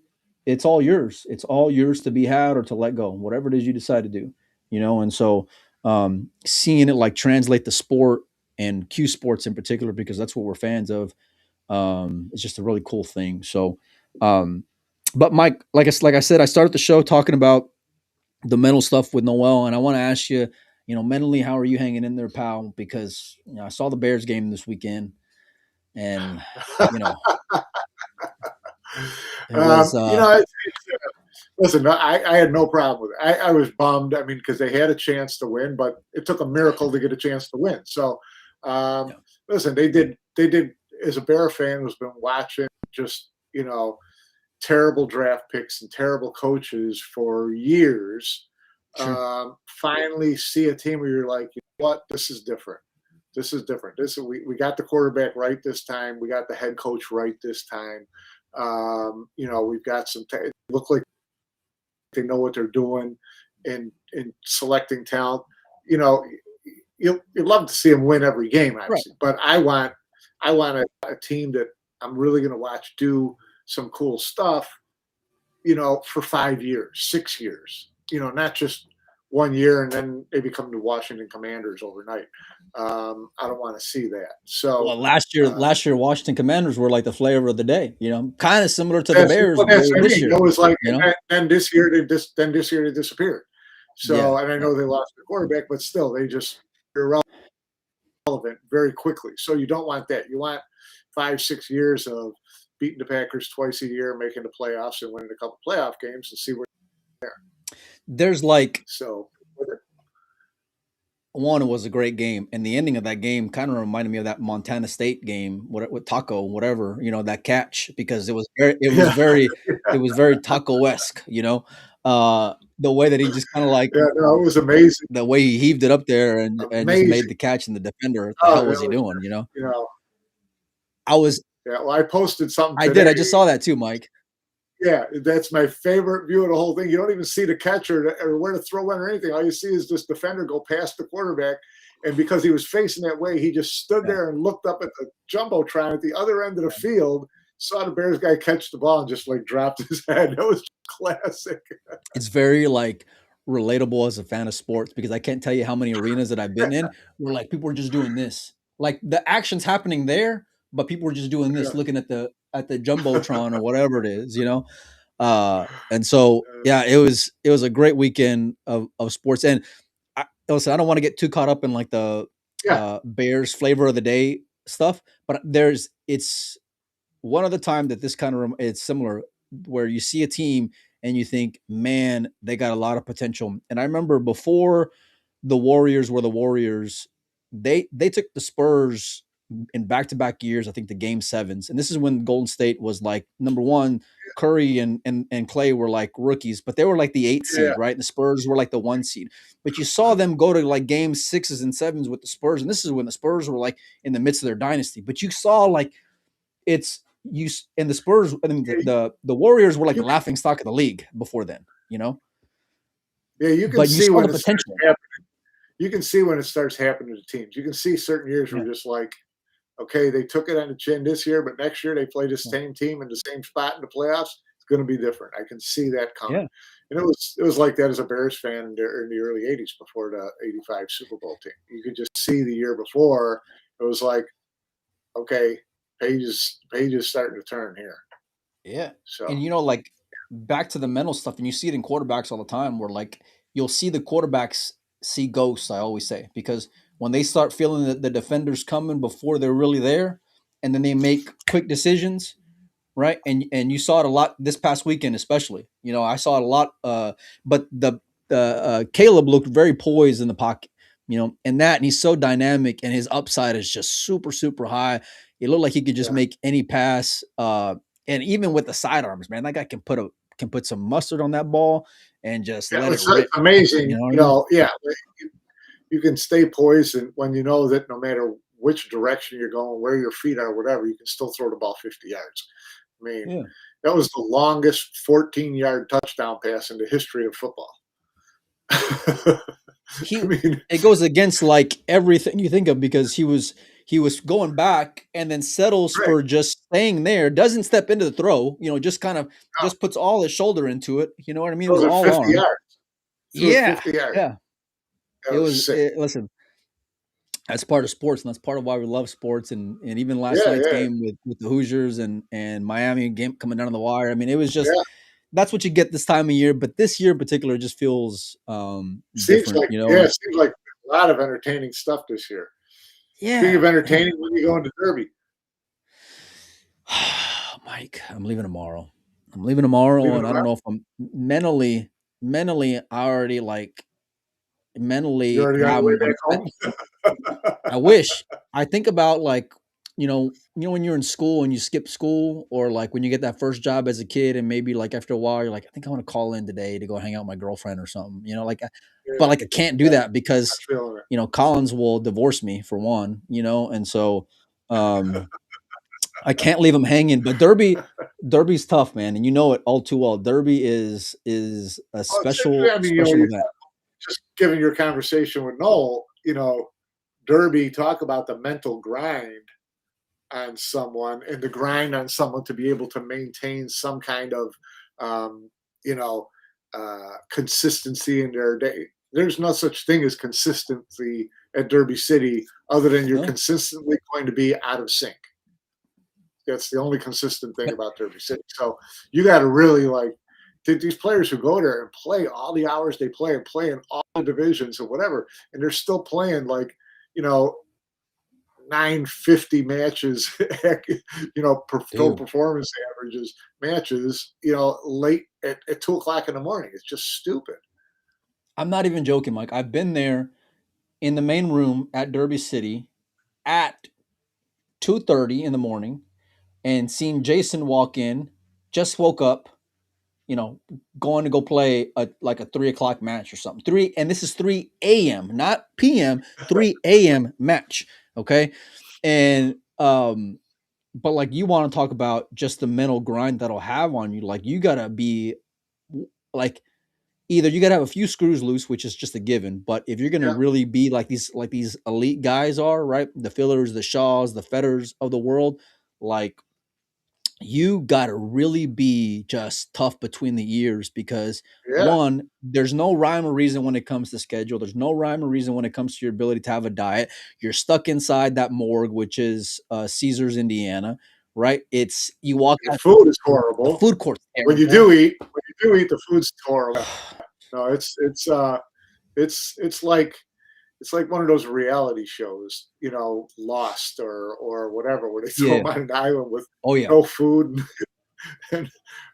it's all yours. It's all yours to be had or to let go, whatever it is you decide to do. And so seeing it like translate the sport and Q sports in particular, because that's what we're fans of. It's just a really cool thing. So, but Mike, like I said, I started the show talking about the mental stuff with Noel, and I want to ask you, mentally, how are you hanging in there, pal? Because I saw the Bears game this weekend, and you know, it was Listen, I had no problem with it. I was bummed. I mean, because they had a chance to win, but it took a miracle to get a chance to win. So, yeah, listen, they did. As a Bear fan who's been watching, just terrible draft picks and terrible coaches for years. sure, Finally, see a team where you're like, you know what, this is different. This is different. We got the quarterback right this time. We got the head coach right this time. We've got some. Look like they know what they're doing in selecting talent. You'd love to see them win every game, right. obviously, but I want a team that I'm really going to watch do some cool stuff. For 5 years, 6 years. Not just 1 year and then they become the Washington Commanders overnight. I don't want to see that. So Well, last year, Washington Commanders were like the flavor of the day. Kind of similar to the Bears that's what I this mean. year. It was like, You know, and this year they disappeared. So, yeah, and I know they lost the quarterback, but still, they just irrelevant very quickly. So you don't want that. You want 5-6 years of beating the Packers twice a year, making the playoffs, and winning a couple playoff games, and see where they're there. there's like So, one, it was a great game, and the ending of that game kind of reminded me of that Montana State game with Taco, whatever, that catch, because it was very Taco-esque, the way that he just kind of like yeah, no, it was amazing. the way he heaved it up there and just made Amazing. the catch, and the defender, what the hell was he doing? I was Yeah, well, I posted something I today. did. I just saw that too, Mike. Yeah, that's my favorite view of the whole thing. You don't even see the catcher or where to throw in or anything. All you see is this defender go past the quarterback. And because he was facing that way, he just stood there and looked up at the Jumbotron at the other end of the field, saw the Bears guy catch the ball and just like dropped his head. That was classic. It's very like relatable as a fan of sports, because I can't tell you how many arenas that I've been in where like people are just doing this. Like the action's happening there, but people are just doing this, looking at the Jumbotron or whatever it is, and so yeah, it was a great weekend of sports. And listen, I don't want to get too caught up in like the Bears flavor of the day stuff, but it's one other time that this kind of it's similar, where you see a team and you think, man, they got a lot of potential. And I remember before the Warriors were the Warriors, they took the Spurs in back-to-back years, I think, the game sevens. And this is when Golden State was like number one. Curry and Clay were like rookies, but they were like the 8 seed, right? And the Spurs were like the 1 seed. But you saw them go to like game 6s and 7s with the Spurs. And this is when the Spurs were like in the midst of their dynasty. But you saw like and the Spurs, I mean, the Warriors were like the laughing stock of the league before then, Yeah, you can but you see saw when the it starts potential. happening. You can see when it starts happening to teams. You can see certain years where just like, okay, they took it on the chin this year, but next year they play the same team in the same spot in the playoffs. It's going to be different. I can see that coming. Yeah. And it was like that as a Bears fan in the early '80s before the '85 Super Bowl team. You could just see the year before. It was like, okay, pages starting to turn here. Yeah. So, And like back to the mental stuff, and you see it in quarterbacks all the time where like you'll see the quarterbacks see ghosts, I always say, because when they start feeling that the defender's coming before they're really there, and then they make quick decisions, right? And you saw it a lot this past weekend, especially. I saw it a lot. But the Caleb looked very poised in the pocket, and he's so dynamic, and his upside is just super, super high. It looked like he could just make any pass. And even with the sidearms, man, that guy can put some mustard on that ball and just let it rip. It's amazing. You You can stay poised, and when you know that no matter which direction you're going, where your feet are, whatever, you can still throw the ball 50 yards. I mean, that was the longest 14-yard touchdown pass in the history of football. It goes against like everything you think of, because he was going back and then settles for just staying there, doesn't step into the throw, just kind of just puts all his shoulder into it. You know what I mean? It was all 50 arm. yards. Yeah. 50 yards. Yeah. Listen, that's part of sports, and that's part of why we love sports. And even last night's game with the Hoosiers and Miami game coming down to the wire. I mean, it was just that's what you get this time of year. But this year in particular just feels different. Seems like a lot of entertaining stuff this year. Yeah. Speaking of entertaining, when you go into Derby? Mike, I'm leaving tomorrow. And I don't know if I'm mentally. I already like. Mentally, you already on the way back home? I wish. I think about like, when you're in school and you skip school, or like when you get that first job as a kid, and maybe like after a while you're like, I think I want to call in today to go hang out with my girlfriend or something, but like I can't do that because Collins will divorce me for one, and so I can't leave him hanging. But Derby's tough, man, and you know it all too well. Derby is a special event. Just given your conversation with Noel, Derby, talk about the mental grind on someone, and the grind on someone to be able to maintain some kind of, consistency in their day. There's no such thing as consistency at Derby City other than you're consistently going to be out of sync. That's the only consistent thing about Derby City. So you got to really these players who go there and play all the hours they play and play in all the divisions or whatever, and they're still playing 950 matches, total performance averages matches, late at 2:00 in the morning. It's just stupid. I'm not even joking, Mike. I've been there in the main room at Derby City at 2:30 in the morning and seen Jason walk in, just woke up, going to go play a 3:00 match or something. And this is 3 a.m., not p.m., 3 a.m. match. Okay. And, but like you want to talk about just the mental grind that'll have on you. Like you gotta be like, either you gotta have a few screws loose, which is just a given. But if you're gonna really be like these elite guys are, right? The Fillers, the Shaws, the Fetters of the world, like you got to really be just tough between the ears, because one, there's no rhyme or reason when it comes to schedule. There's no rhyme or reason when it comes to your ability to have a diet. You're stuck inside that morgue, which is Caesars, Indiana, right? It's you walk out. The food is horrible. The food court's terrible. When you do eat, the food's horrible. No, it's like one of those reality shows, Lost or whatever, where they throw them on an island with no food. And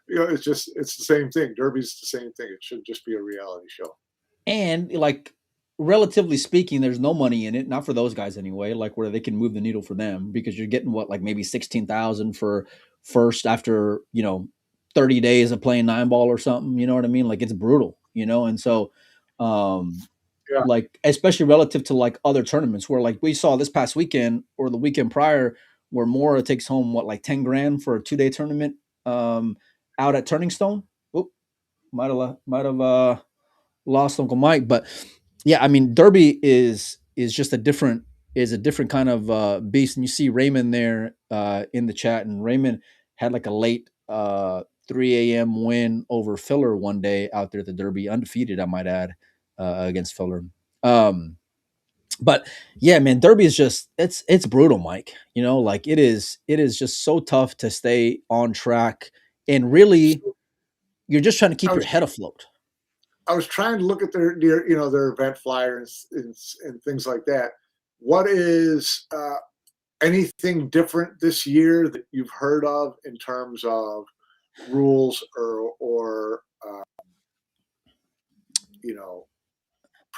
it's the same thing. Derby's the same thing. It should just be a reality show. And like, relatively speaking, there's no money in it, not for those guys anyway, like where they can move the needle for them, because you're getting maybe 16,000 for first after, 30 days of playing 9-ball or something, you know what I mean? Like it's brutal, and so, like, especially relative to like other tournaments where like we saw this past weekend or the weekend prior, where Mora takes home like 10 grand for a 2-day tournament out at Turning Stone. Oop, might have lost Uncle Mike. But yeah, I mean, Derby is just a different kind of beast. And you see Raymond there in the chat, and Raymond had like a late 3 a.m. win over Filler one day out there at the Derby, undefeated, I might add, against Filler. But yeah, man, Derby is just it's brutal, Mike. You know, like it is just so tough to stay on track, and really, you're just trying to keep your head afloat. I was trying to look at their their event flyers and things like that. What is anything different this year that you've heard of in terms of rules or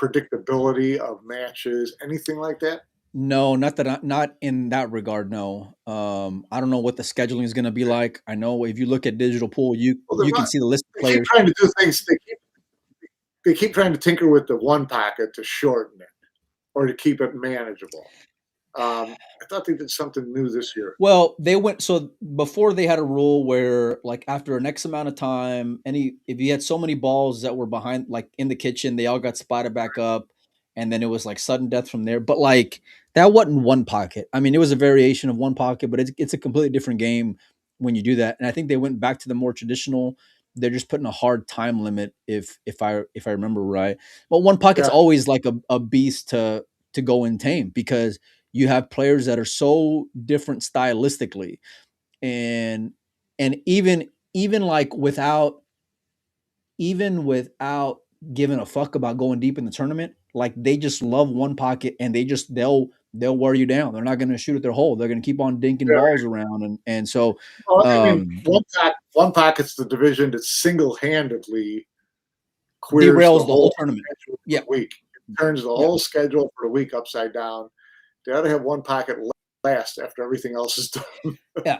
predictability of matches, anything like that? No, not in that regard. No, I don't know what the scheduling is going to be like. I know if you look at Digital Pool, you can see the list of players. Keep trying to do things. They keep trying to tinker with the one pocket to shorten it or to keep it manageable. I thought they did something new this year. Well, they went so before they had a rule where, like, after an X amount of time, if you had so many balls that were behind, like in the kitchen, they all got spotted back up, and then it was like sudden death from there. But like that wasn't one pocket. I mean, it was a variation of one pocket, but it's a completely different game when you do that. And I think they went back to the more traditional. They're just putting a hard time limit, if I remember right. But one pocket's always like a beast to go and tame, because you have players that are so different stylistically, and even like without giving a fuck about going deep in the tournament, like they just love one pocket, and they'll wear you down. They're not going to shoot at their hole. They're going to keep on dinking balls around, and so one pocket's the division that single-handedly derails the whole tournament. Yeah, week turns the whole schedule for the week upside down. They ought to have one pocket last after everything else is done. Yeah,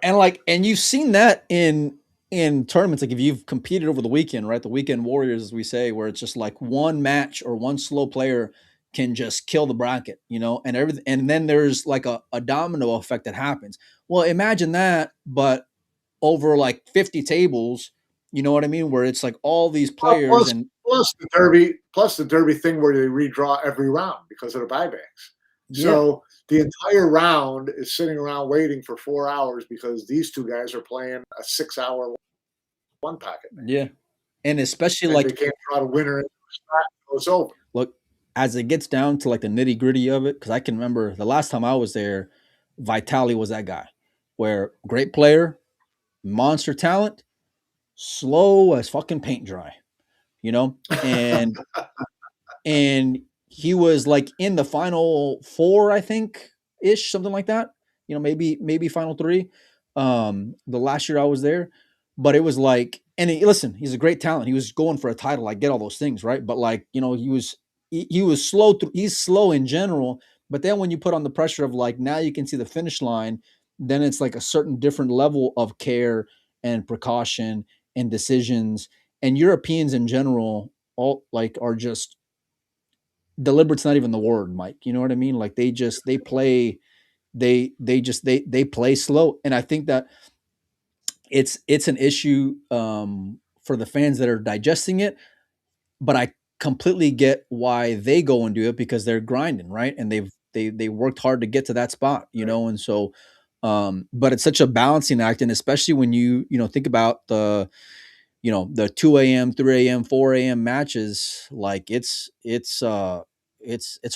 and you've seen that in tournaments, like if you've competed over the weekend, right? The weekend warriors, as we say, where it's just like one match or one slow player can just kill the bracket, and everything, and then there's like a domino effect that happens. Well, imagine that, but over like 50 tables, you know what I mean? Where it's like all these players plus the derby thing where they redraw every round because of the buybacks. So the entire round is sitting around waiting for 4 hours because these two guys are playing a 6-hour one pocket. Yeah. And especially they can't draw the winner in the spot until it's over. Look, as it gets down to like the nitty gritty of it, because I can remember the last time I was there, Vitali was that guy where great player, monster talent, slow as fucking paint dry, and he was like in the final 4, I think, ish, something like that. Maybe final 3. The last year I was there, but it was like, and listen, he's a great talent. He was going for a title. I get all those things, right? But like, he was slow. He's slow in general. But then when you put on the pressure of like, now you can see the finish line, then it's like a certain different level of care and precaution and decisions. And Europeans in general all like are just deliberate's not even the word, Mike. You know what I mean? Like they play slow. And I think that it's an issue for the fans that are digesting it, but I completely get why they go and do it, because they're grinding, right? And they worked hard to get to that spot, and so but it's such a balancing act. And especially when you think about the 2 a.m., 3 a.m., 4 a.m. matches, like it's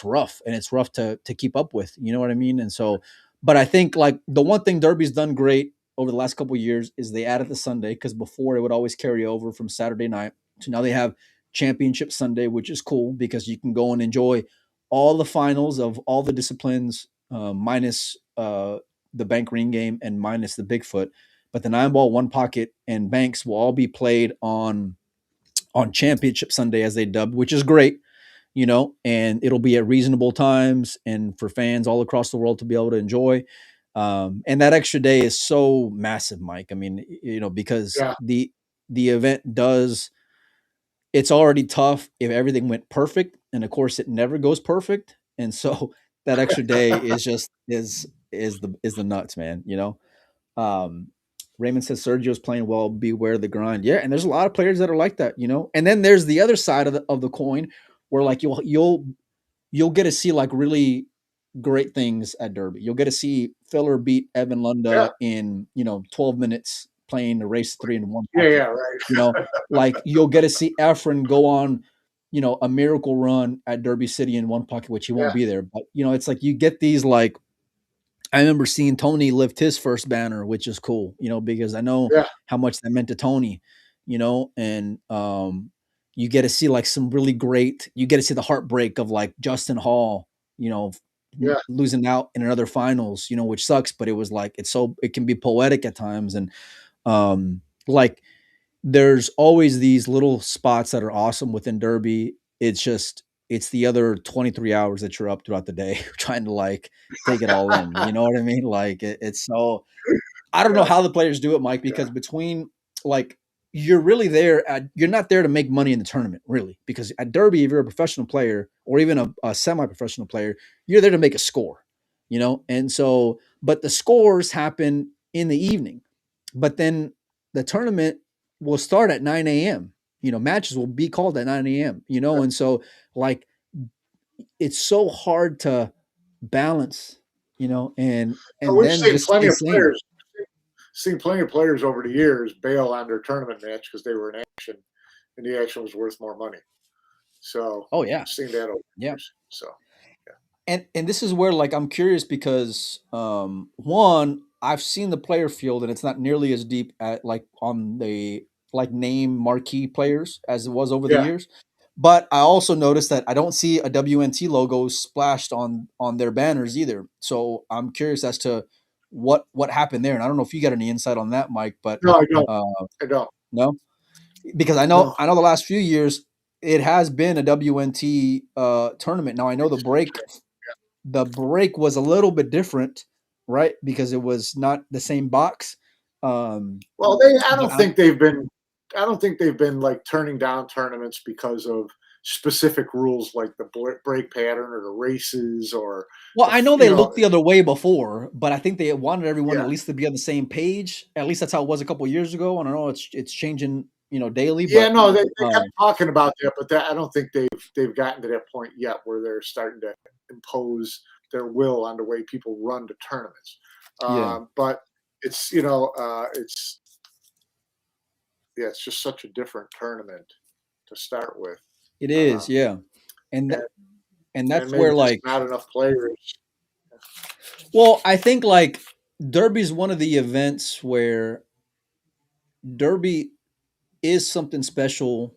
rough, and it's rough to keep up with, you know what I mean? And so, but I think like the one thing Derby's done great over the last couple of years is they added the Sunday, because before it would always carry over from Saturday night. So now they have Championship Sunday, which is cool because you can go and enjoy all the finals of all the disciplines, minus the bank ring game and minus the Bigfoot. But the 9-ball, one pocket, and banks will all be played on Championship Sunday, as they dubbed, which is great, and it'll be at reasonable times and for fans all across the world to be able to enjoy. And that extra day is so massive, Mike. I mean, because the event it's already tough if everything went perfect. And of course it never goes perfect. And so that extra day is just, is the nuts, man, Raymond says Sergio's playing well. Beware the grind. Yeah, and there's a lot of players that are like that, you know. And then there's the other side of the coin, where like you'll get to see like really great things at Derby. You'll get to see Filler beat Evan Yeah. Lunda in 12 minutes playing the race 3 in one Yeah, pocket. yeah, right. Like you'll get to see Efren go on a miracle run at Derby City in one pocket, which he won't be there. But it's like you get these like. I remember seeing Tony lift his first banner, which is cool, because I know how much that meant to Tony, and you get to see like some really great, you get to see the heartbreak of like Justin Hall, losing out in another finals, which sucks, but it was like, it can be poetic at times. And like there's always these little spots that are awesome within Derby. It's the other 23 hours that you're up throughout the day trying to like take it all in. You know what I mean? Like it's so, I don't know how the players do it, Mike, because between like, you're really you're not there to make money in the tournament, really, because at Derby, if you're a professional player or even a semi-professional player, you're there to make a score, And so, but the scores happen in the evening, but then the tournament will start at 9 a.m. Matches will be called at 9 a.m., and so like it's so hard to balance, and We've then seen just plenty of insane. players. Seen plenty of players over the years bail on their tournament match because they were in action, and the action was worth more money. So, oh yeah, I've seen that over the years. So, and this is where like I'm curious because one, I've seen the player field and it's not nearly as deep at like on the like name marquee players as it was over the years. But I also noticed that I don't see a WNT logo splashed on their banners either. So I'm curious as to what happened there. And I don't know if you got any insight on that, Mike, but no, I don't. I don't. No, because I know the last few years it has been a WNT tournament. Now I know the break was a little bit different, right? Because it was not the same box. Well, I don't think they've been like turning down tournaments because of specific rules like the break pattern or the races or. Well, I know they looked the other way before, but I think they wanted everyone at least to be on the same page. At least that's how it was a couple of years ago. And I know it's changing, daily. Yeah, but, no, they kept talking about that, but I don't think they've gotten to that point yet where they're starting to impose their will on the way people run to tournaments. But it's it's just such a different tournament to start with. It is, and that's where like not enough players. Well, I think like Derby's one of the events where Derby is something special,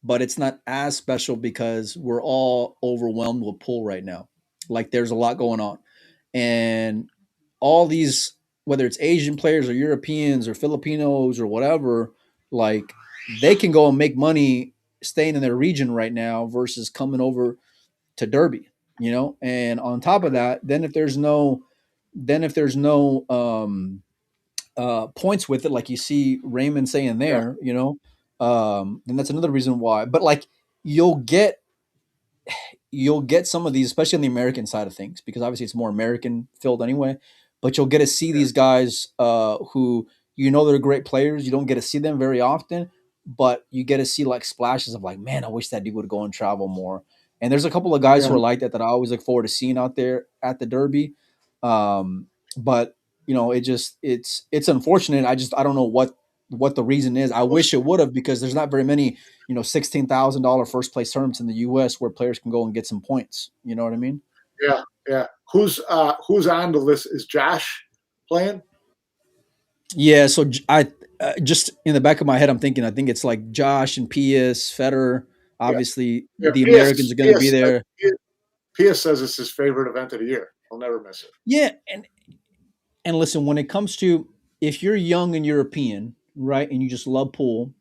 but it's not as special because we're all overwhelmed with pool right now. Like there's a lot going on, and all these, whether it's Asian players or Europeans or Filipinos or whatever, like they can go and make money staying in their region right now versus coming over to Derby, And on top of that, then if there's no points with it, like you see Raymond saying there, then that's another reason why. But like you'll get some of these, especially on the American side of things, because obviously it's more American filled anyway. But you'll get to see these guys who they're great players. You don't get to see them very often, but you get to see like splashes of like, man, I wish that dude would go and travel more. And there's a couple of guys who are like that I always look forward to seeing out there at the Derby. But it's unfortunate. I don't know what the reason is. I wish it would have, because there's not very many, $16,000 first place tournaments in the U.S. where players can go and get some points. You know what I mean? Yeah. Who's on the list? Is Josh playing? Yeah. So I just in the back of my head, I think it's like Josh and Pius, Federer. Obviously, the Americans are going to be there. Pius says it's his favorite event of the year. He'll never miss it. Yeah, and listen, when it comes to, if you're young and European, right, and you just love pool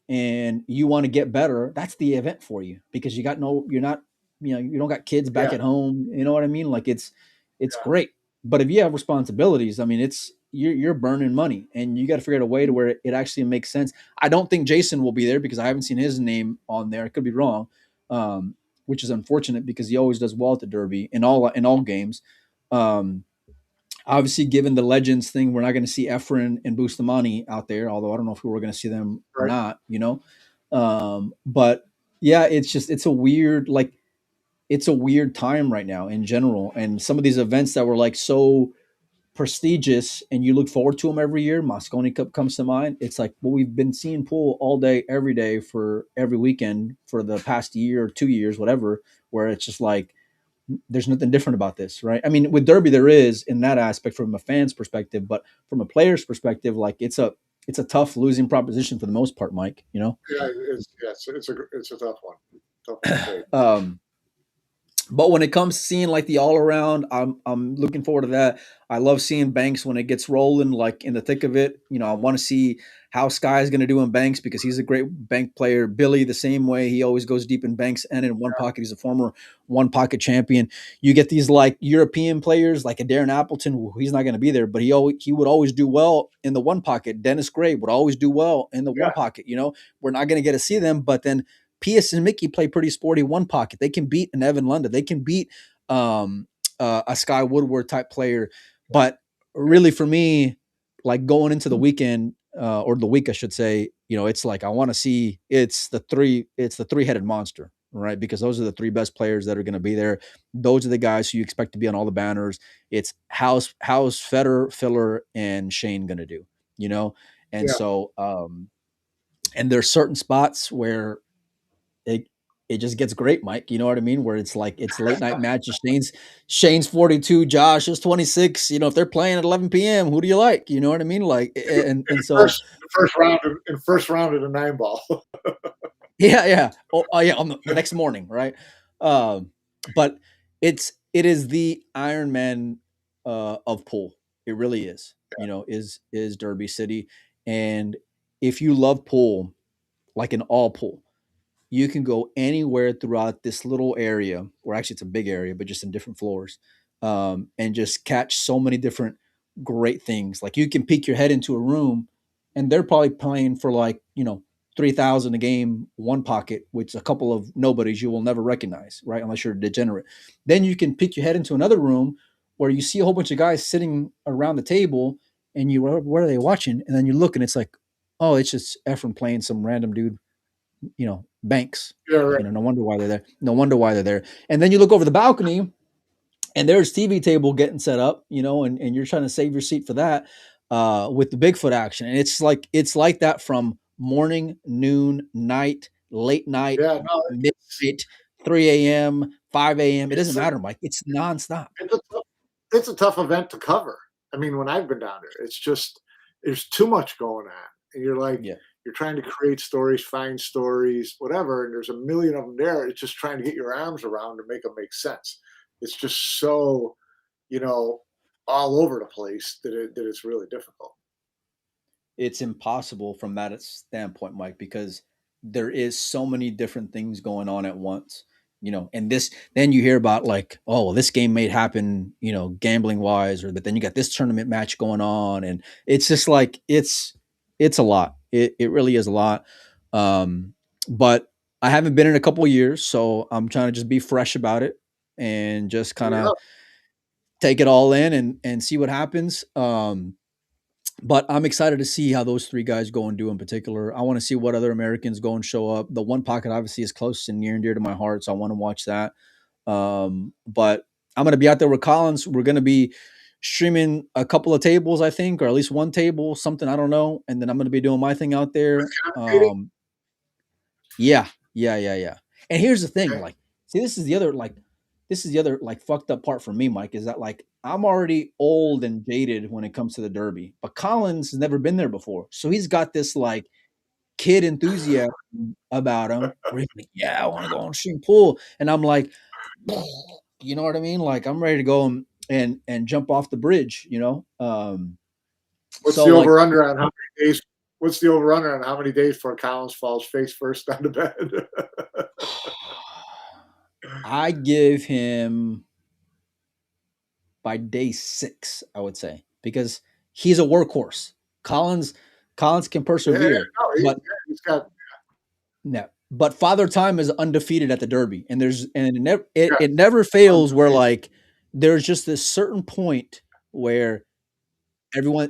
and you want to get better, that's the event for you, because you don't got kids back at home. You know what I mean? Like it's great. But if you have responsibilities, I mean, you're burning money, and you got to figure out a way to where it actually makes sense. I don't think Jason will be there because I haven't seen his name on there. I could be wrong, which is unfortunate because he always does well at the Derby in all games. Obviously, given the Legends thing, we're not going to see Efren and Bustamante out there. Although I don't know if we were going to see them or Right. not. But yeah, it's a weird it's a weird time right now in general, and some of these events that were like so prestigious and you look forward to them every year. Mosconi Cup comes to mind. It's like, well, we've been seeing pool all day, every day for every weekend for the past year or 2 years, whatever, where it's just like, there's nothing different about this, right? I mean, with Derby, there is in that aspect from a fan's perspective, but from a player's perspective, like it's a tough losing proposition for the most part, Mike, Yeah, it's a tough one. Tough one to take. But when it comes to seeing like the all around, I'm looking forward to that. I love seeing Banks when it gets rolling, like in the thick of it. I want to see how Sky is going to do in Banks because he's a great bank player. Billy, the same way, he always goes deep in Banks and in one pocket. He's a former one pocket champion. You get these like European players like a Darren Appleton, who he's not going to be there, but he would always do well in the one pocket. Dennis Gray would always do well in the one pocket. We're not going to get to see them, but then Pius and Mickey play pretty sporty one pocket. They can beat an Evan Lunda. They can beat a Sky Woodward type player. But really, for me, like going into the weekend or the week, I should say, it's like I want to see it's the three-headed monster, right? Because those are the three best players that are going to be there. Those are the guys who you expect to be on all the banners. It's how's Federer, Filler, and Shane going to do, And so, and there's certain spots where it just gets great, Mike. You know what I mean? Where it's like it's late night matches. Shane's 42, Josh is 26. If they're playing at 11 p.m., who do you like? You know what I mean? Like and so first round of the 9-ball. yeah. Oh yeah, on the next morning, right? But it is the Iron Man of pool. It really is. Is Derby City, and if you love pool, like an all pool, you can go anywhere throughout this little area, or actually it's a big area, but just in different floors, and just catch so many different great things. Like you can peek your head into a room and they're probably playing for 3,000 a game, one pocket, which a couple of nobodies you will never recognize, right? Unless you're a degenerate. Then you can peek your head into another room where you see a whole bunch of guys sitting around the table and what are they watching? And then you look and it's like, oh, it's just Efren playing some random dude, Banks. Yeah, right. No wonder why they're there. No wonder why they're there. And then you look over the balcony and there's TV table getting set up, and you're trying to save your seat for that with the Bigfoot action. And it's like that from morning, noon, night, late night, midnight, 3 a.m., 5 a.m. It doesn't matter, Mike. It's nonstop. It's a tough event to cover. I mean, when I've been down there, it's just there's too much going on. And you're like, you're trying to create stories, find stories, whatever, and there's a million of them there. It's just trying to get your arms around to make them make sense. It's just so, all over the place that it's really difficult. It's impossible from that standpoint, Mike, because there is so many different things going on at once. And then you hear about like, oh, well, this game may happen, gambling wise, but then you got this tournament match going on. And it's just like, it's a lot. It really is a lot. But I haven't been in a couple of years, so I'm trying to just be fresh about it and just kind of take it all in and see what happens. But I'm excited to see how those three guys go and do in particular. I want to see what other Americans go and show up. The one pocket obviously is close and near and dear to my heart, so I want to watch that. But I'm going to be out there with Collins. We're going to be streaming a couple of tables, I think, or at least one table, something, I don't know. And then I'm going to be doing my thing out there. Yeah. And here's the thing, like, see, this is the other fucked up part for me, Mike, is that like I'm already old and jaded when it comes to the Derby, but Collins has never been there before. So he's got this like kid enthusiasm about him where he's like, yeah, I want to go on stream pool. And I'm like, you know what I mean? Like I'm ready to go and jump off the bridge, What's the over under on how many days? What's the over under on how many days before Collins falls face first on the bed? I give him by day 6, I would say, because he's a workhorse. Collins can persevere, but Father Time is undefeated at the Derby, and it never fails where like there's just this certain point where Wow.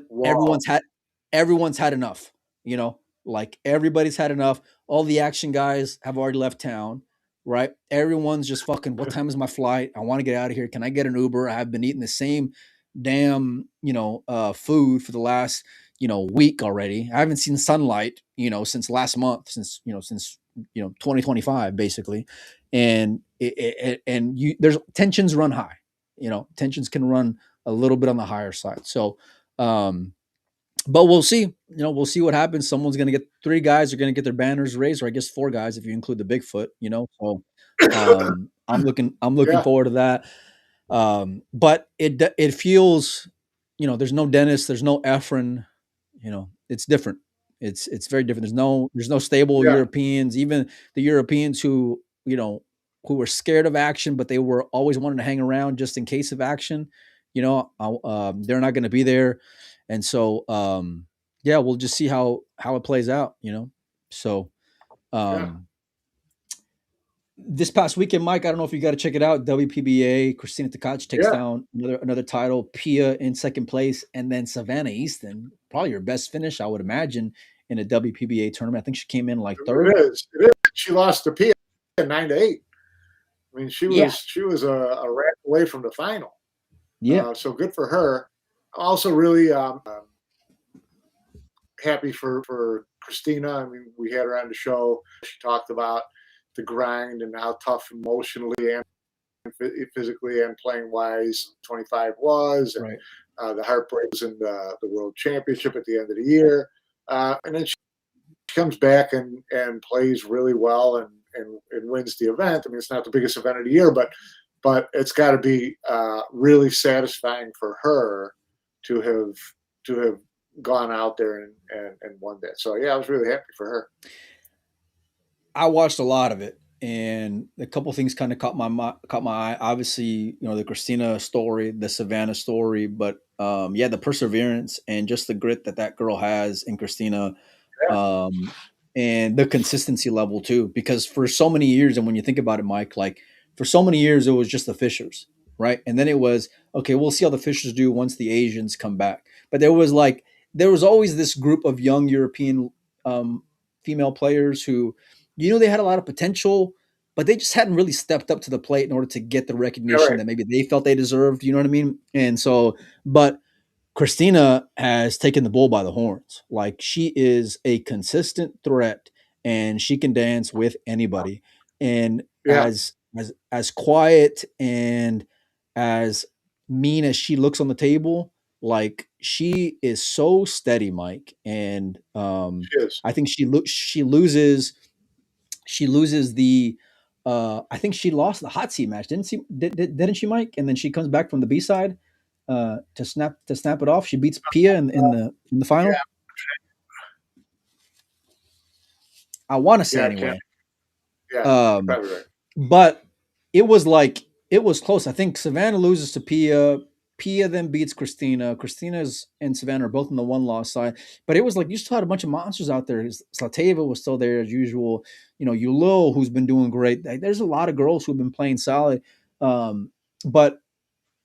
everyone's had enough, you know, like everybody's had enough. All the action guys have already left town, right? Everyone's just fucking, what time is my flight? I want to get out of here. Can I get an Uber? I've been eating the same damn, food for the last, week already. I haven't seen sunlight, since last month, since 2025 basically. And there's tensions run high, tensions can run a little bit on the higher side. So, but we'll see. We'll see what happens. Someone's going to get, 3 guys are going to get their banners raised, or I guess 4 guys if you include the Bigfoot. So I'm looking forward to that. But it feels, there's no Dennis, there's no Efren. It's different. It's very different. There's no stable Europeans. Even the Europeans who were scared of action, but they were always wanting to hang around just in case of action. They're not going to be there. And so, we'll just see how it plays out, So, this past weekend, Mike, I don't know if you got to check it out. WPBA, Christina Tkach takes down another title. Pia in second place, and then Savannah Easton, probably your best finish, I would imagine, in a WPBA tournament. I think she came in like third. It is. She lost to Pia 9-8. I mean, she was a rack away from the final. Yeah. So good for her. Also, really happy for Christina. I mean, we had her on the show. She talked about the grind and how tough emotionally and physically and playing wise 25 was, and the heartbreaks in the World Championship at the end of the year. And then she comes back and plays really well and wins the event. I mean, it's not the biggest event of the year, but it's got to be really satisfying for her to have gone out there and won that. So I was really happy for her. I watched a lot of it, and a couple of things kind of caught my eye. Obviously, the Christina story, the Savannah story, but the perseverance and just the grit that girl has in Christina, and the consistency level too. Because for so many years, and when you think about it, Mike, like for so many years, it was just the Fishers, right? And then it was, okay, we'll see how the Fishers do once the Asians come back. But there was always this group of young European female players who, they had a lot of potential, but they just hadn't really stepped up to the plate in order to get the recognition that maybe they felt they deserved. You know what I mean? And so, but Christina has taken the bull by the horns. Like, she is a consistent threat, and she can dance with anybody. And as quiet and as mean as she looks on the table, like, she is so steady, Mike. And I think she loses the I think she lost the hot seat match, didn't she, Mike? And then she comes back from the B side to snap it off. She beats Pia in the final. Yeah. I want to say anyway. Probably right. But it was close. I think Savannah loses to Pia. Pia then beats Christina. Christina's and Savannah are both on the 1-loss side. But it was like you still had a bunch of monsters out there. Slateva was still there as usual. Yulil, who's been doing great. There's a lot of girls who've been playing solid. But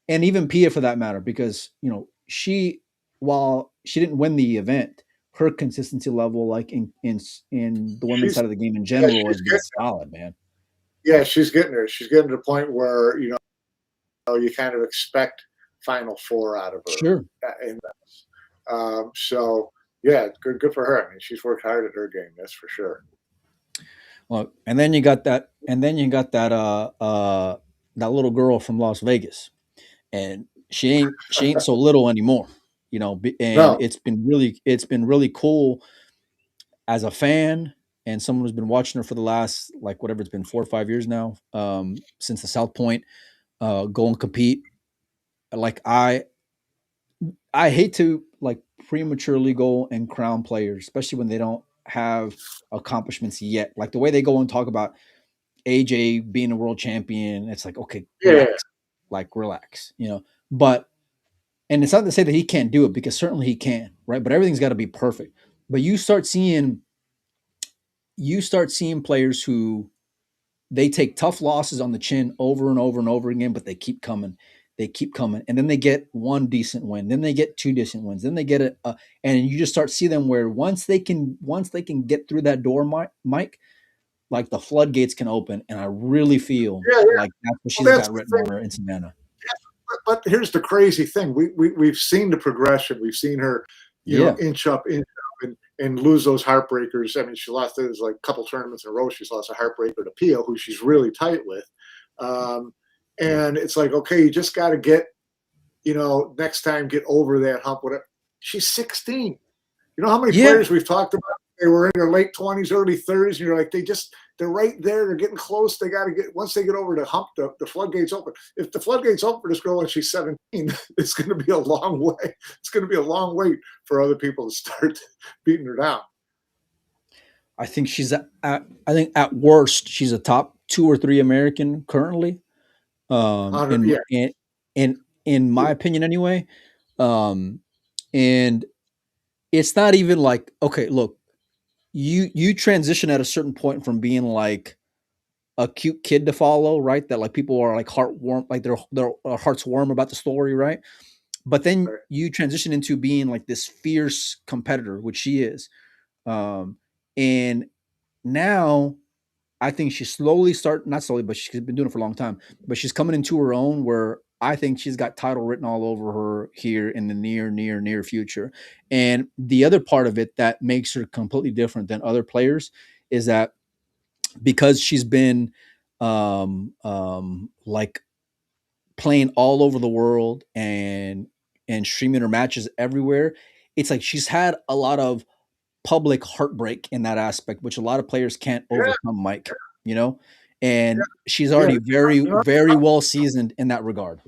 even Pia for that matter, because while she didn't win the event, her consistency level, like in the women's side of the game in general, has been solid, man. Yeah, she's getting there. She's getting to the point where you kind of expect Final Four out of her. Sure. So good for her. I mean, she's worked hard at her game, that's for sure. Well, and then you got that little girl from Las Vegas, and she ain't so little anymore, and it's been really cool as a fan and someone who's been watching her for the last, like, whatever, it's been 4 or 5 years now, since the South Point, go and compete. Like, I hate to, like, prematurely go and crown players, especially when they don't have accomplishments yet. Like, the way they go and talk about AJ being a world champion, it's like, okay, relax, But, and it's not to say that he can't do it, because certainly he can, right? But everything's got to be perfect. But you start seeing players who, they take tough losses on the chin over and over and over again, but they keep coming. they keep coming, and then they get one decent win, then they get two decent wins, then they get and you just start see them where once they can get through that door, Mike, like the floodgates can open, and I really feel like that's what she's got written on her in Savannah. But here's the crazy thing: we've seen the progression. We've seen her, you know, inch up, and lose those heartbreakers. I mean, she lost it was like a couple tournaments in a row. She's lost a heartbreaker to Pia, who she's really tight with. And it's like, okay, you just got to get, you know, next time get over that hump. Whatever. She's 16. You know how many players we've talked about? They were in their late 20s, early 30s, and you're like, they're right there. They're getting close. They got to get, once they get over the hump, the floodgates open. If the floodgates open for this girl when she's 17, it's going to be a long way. It's going to be a long wait for other people to start beating her down. I think I think at worst, she's a top 2 or 3 American currently. In my opinion anyway. And it's not even like, okay, look, you transition at a certain point from being like a cute kid to follow, right? That like people are like heartwarm, like their hearts warm about the story, right? But then you transition into being like this fierce competitor, which she is. And now I think she's not slowly, but she's been doing it for a long time, but she's coming into her own where I think she's got title written all over her here in the near future. And the other part of it that makes her completely different than other players is that because she's been like playing all over the world and streaming her matches everywhere, it's like she's had a lot of public heartbreak in that aspect, which a lot of players can't overcome, Mike, you know, and she's already very well seasoned in that regard.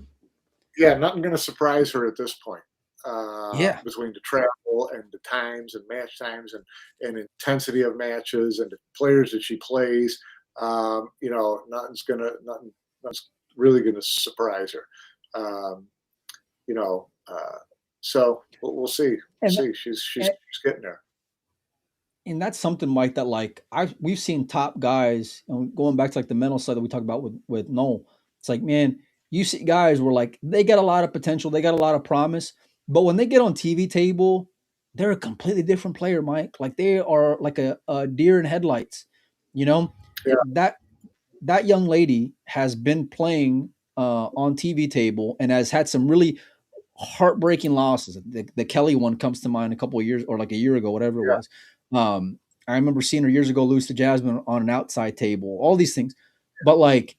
Yeah, nothing going to surprise her at this point. Between the travel and the times and match times and intensity of matches and the players that she plays, you know, nothing's really going to surprise her. You know, so we'll see. She's getting there. And that's something, Mike, that like we've seen top guys, and going back to like the mental side that we talked about with Noel. It's like, man, you see guys were like they got a lot of potential, they got a lot of promise, but when they get on TV table, they're a completely different player, Mike. Like they are like a deer in headlights, you know. That young lady has been playing on TV table and has had some really heartbreaking losses. The Kelly one comes to mind a couple of years or like a year ago, whatever it was. I remember seeing her years ago lose to Jasmine on an outside table, all these things. But like,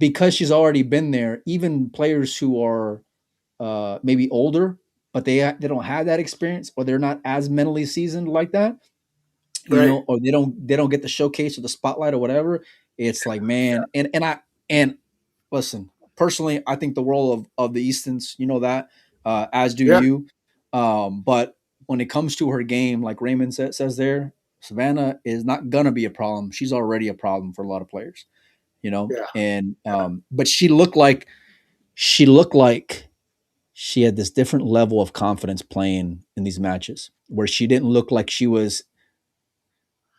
because she's already been there, even players who are maybe older, but they don't have that experience or they're not as mentally seasoned like that, you know, or they don't get the showcase or the spotlight or whatever. It's like, man, and listen, personally, I think the role of the Eastons, you know that, as do you. But when it comes to her game, like Raymond says there, Savannah is not gonna be a problem. She's already a problem for a lot of players, you know. And but she looked like she had this different level of confidence playing in these matches where she didn't look like she was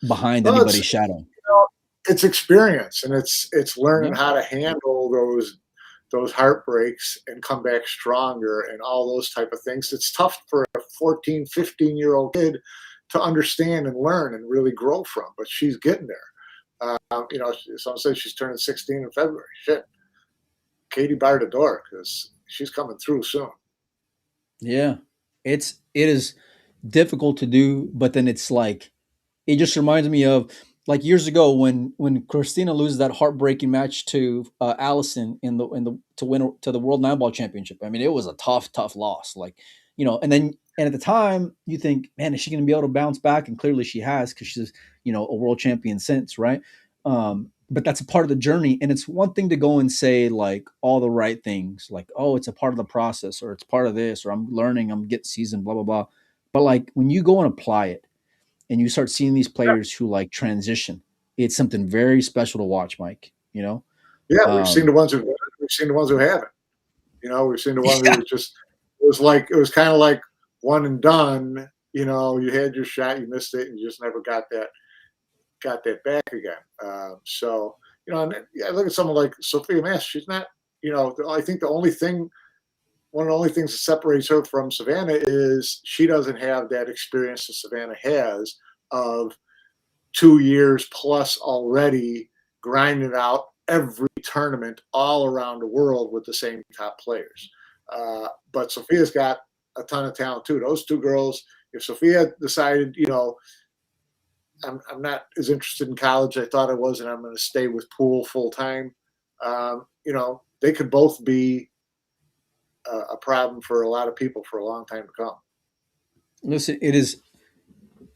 behind anybody's shadow. You know, it's experience and it's learning how to handle those heartbreaks and come back stronger and all those type of things. It's tough for a 14, 15-year-old kid to understand and learn and really grow from, but she's getting there. You know, some say she's turning 16 in February. Shit, Katie barred the door because she's coming through soon. Yeah, it is difficult to do, but then it's like, it just reminds me of like years ago when Christina loses that heartbreaking match to Allison in the to win to the World 9-Ball Championship. I mean, it was a tough loss. Like, you know, and at the time you think, man, is she going to be able to bounce back? And clearly she has, because she's, you know, a world champion since, right? But that's a part of the journey. And it's one thing to go and say like all the right things, like, oh, it's a part of the process, or it's part of this, or I'm learning, I'm getting seasoned, blah blah blah. But like when you go and apply it, and you start seeing these players who like transition, it's something very special to watch, Mike, you know? Yeah, we've seen the ones who haven't. You know, we've seen the ones who just, it was kind of like one and done. You know, you had your shot, you missed it, and you just never got that back again. So, you know, and I look at someone like Sophia Mass. She's not I think one of the only things that separates her from Savannah is she doesn't have that experience that Savannah has of 2 years plus already grinding out every tournament all around the world with the same top players. But Sophia's got a ton of talent too. Those two girls, if Sophia decided, I'm not as interested in college as I thought I was, and I'm going to stay with pool full time, they could both be a problem for a lot of people for a long time to come. Listen, it is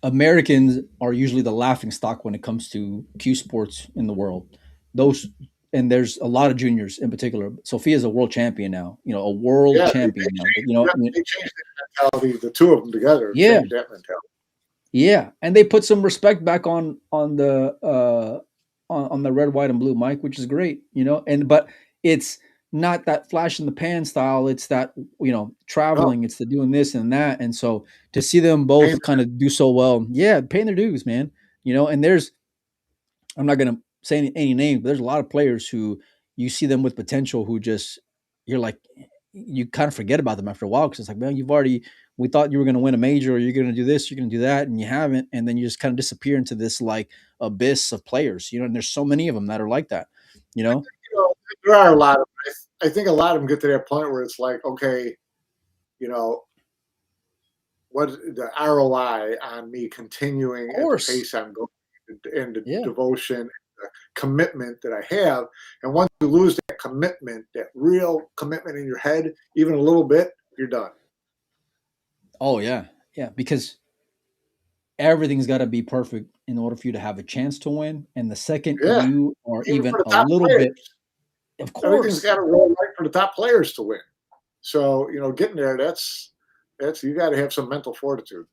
Americans are usually the laughing stock when it comes to Q sports in the world. Those and there's a lot of juniors in particular. Sophia's a world champion now. A world champion now. They changed that mentality. The two of them together changed that mentality. Yeah, and they put some respect back on the on the red, white, and blue, Mike, which is great. But it's not that flash in the pan style. It's that traveling. It's the doing this and that, and so to see them both kind of do so well, paying their dues, man. And I'm not gonna say any names, but there's a lot of players who you see them with potential who just you're like you kind of forget about them after a while because it's like, man, we thought you were going to win a major or you're going to do this, you're going to do that, and you haven't, and then you just kind of disappear into this like abyss of players, and there's so many of them that are like that. There are a lot of. I think a lot of them get to that point where it's like, okay, what the ROI on me continuing at the pace I'm going and the devotion, the commitment that I have. And once you lose that commitment, that real commitment in your head, even a little bit, you're done. Oh yeah. Yeah. Because everything's got to be perfect in order for you to have a chance to win. And the second you are even a little bit, of course, everything's got to roll right for the top players to win. So, getting there, that's you got to have some mental fortitude.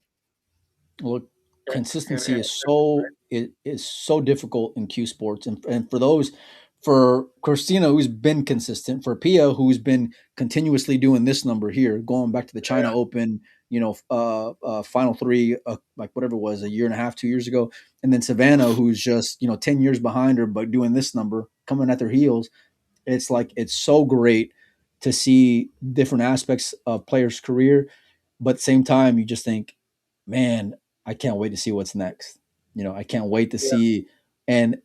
Look, consistency is so difficult in Q sports, and for Christina, who's been consistent, for Pia, who's been continuously doing this number here, going back to the China Open, final three, like whatever it was, a year and a half, 2 years ago, and then Savannah, who's just 10 years behind her, but doing this number, coming at their heels. It's like it's so great to see different aspects of players' career, but at the same time, you just think, man, I can't wait to see what's next. I can't wait to see. And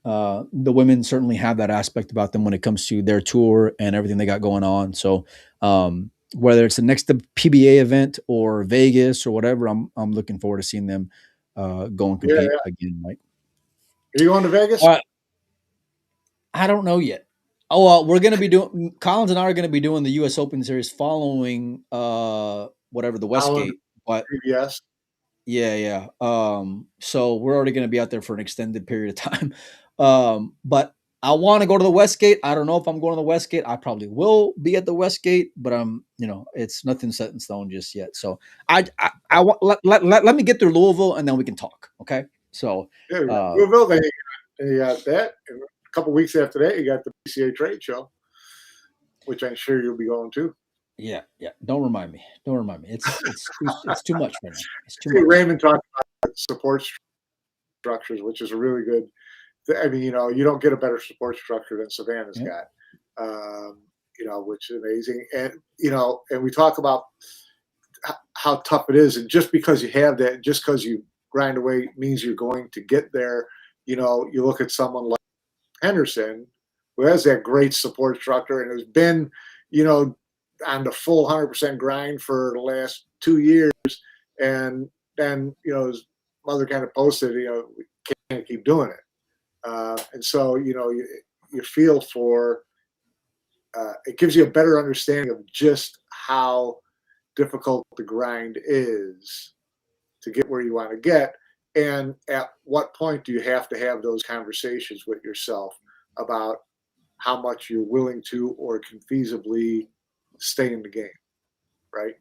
the women certainly have that aspect about them when it comes to their tour and everything they got going on. So whether it's the next PBA event or Vegas or whatever, I'm looking forward to seeing them go and compete again, Mike. Are you going to Vegas? I don't know yet. Oh, well, we're going to be doing, Collins and I are going to be doing the U.S. Open Series following whatever the Westgate. But yes. Yeah. So we're already going to be out there for an extended period of time. But I want to go to the Westgate. I don't know if I'm going to the Westgate. I probably will be at the Westgate, but it's nothing set in stone just yet. So I want let me get through Louisville and then we can talk. Okay. So Louisville, then you got that. And a couple of weeks after that, you got the PCA trade show, which I'm sure you'll be going to. Yeah. Don't remind me. It's too much right now. It's too much. Raymond talked about support structures, which is a really good. I mean, you don't get a better support structure than Savannah's got, which is amazing. And and we talk about how tough it is, and just because you have that, and just because you grind away, means you're going to get there. You look at someone like Henderson, who has that great support structure and has been, on the full 100% grind for the last 2 years, and then his mother kind of posted, we can't keep doing it, and so you feel for it gives you a better understanding of just how difficult the grind is to get where you want to get, and at what point do you have to have those conversations with yourself about how much you're willing to or can feasibly stay in the game, right?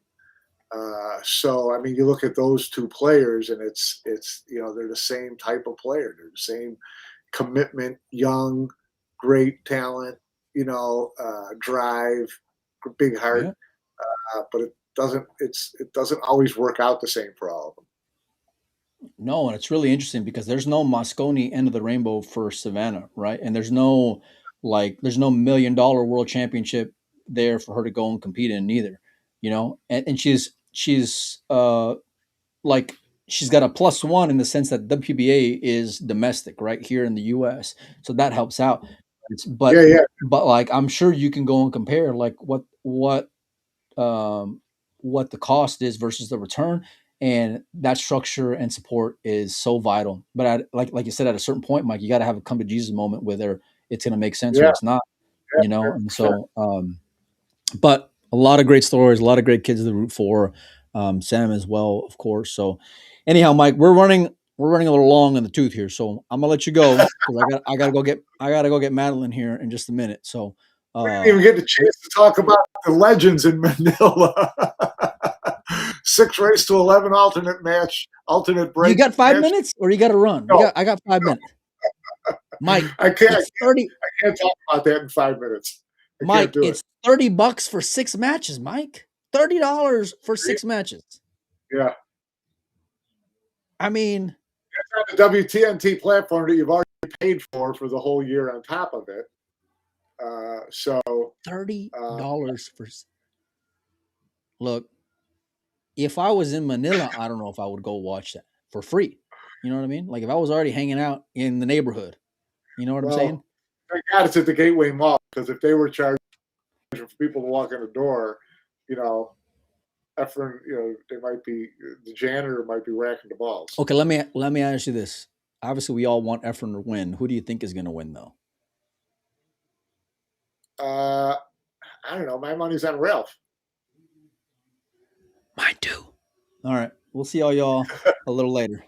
So I mean, you look at those two players, and it's they're the same type of player. They're the same commitment, young, great talent, drive, big heart, but it doesn't always work out the same for all of them. No, and it's really interesting because there's no Mosconi end of the rainbow for Savannah, right? And there's no like there's no $1 million world championship there for her to go and compete in either, you know. And she's like she's got a +1 in the sense that WPBA is domestic right here in the US, so that helps out. Yeah. But like I'm sure you can go and compare like what the cost is versus the return, and that structure and support is so vital. But like you said, at a certain point, Mike, you got to have a come to Jesus moment whether it's going to make sense or Yeah. it's not, Yeah. you know. And so, but a lot of great stories, a lot of great kids to root for, Sam as well, of course. So, anyhow, Mike, we're running a little long in the tooth here, so I'm gonna let you go because I gotta go get Madeline here in just a minute. So. We didn't even get the chance to talk about the Legends in Manila. 6 race to 11 alternate break. You got 5 match. minutes, or you got to run? No, I got 5 minutes. Mike, I can't 30. I can't talk about that in 5 minutes. Mike, it's $30 for 6 matches. Mike, $30 for 6 matches. Yeah. I mean, that's on the WTNT platform that you've already paid for the whole year on top of it. So $30 for. Look, if I was in Manila, I don't know if I would go watch that for free. You know what I mean? Like if I was already hanging out in the neighborhood, you know what I'm saying? Thank God it's at the Gateway Mall, because if they were charging for people to walk in the door, you know, Efren, you know, the janitor might be racking the balls. Okay, let me ask you this. Obviously, we all want Efren to win. Who do you think is going to win, though? I don't know. My money's on Ralph. Mine too. All right. We'll see all y'all a little later.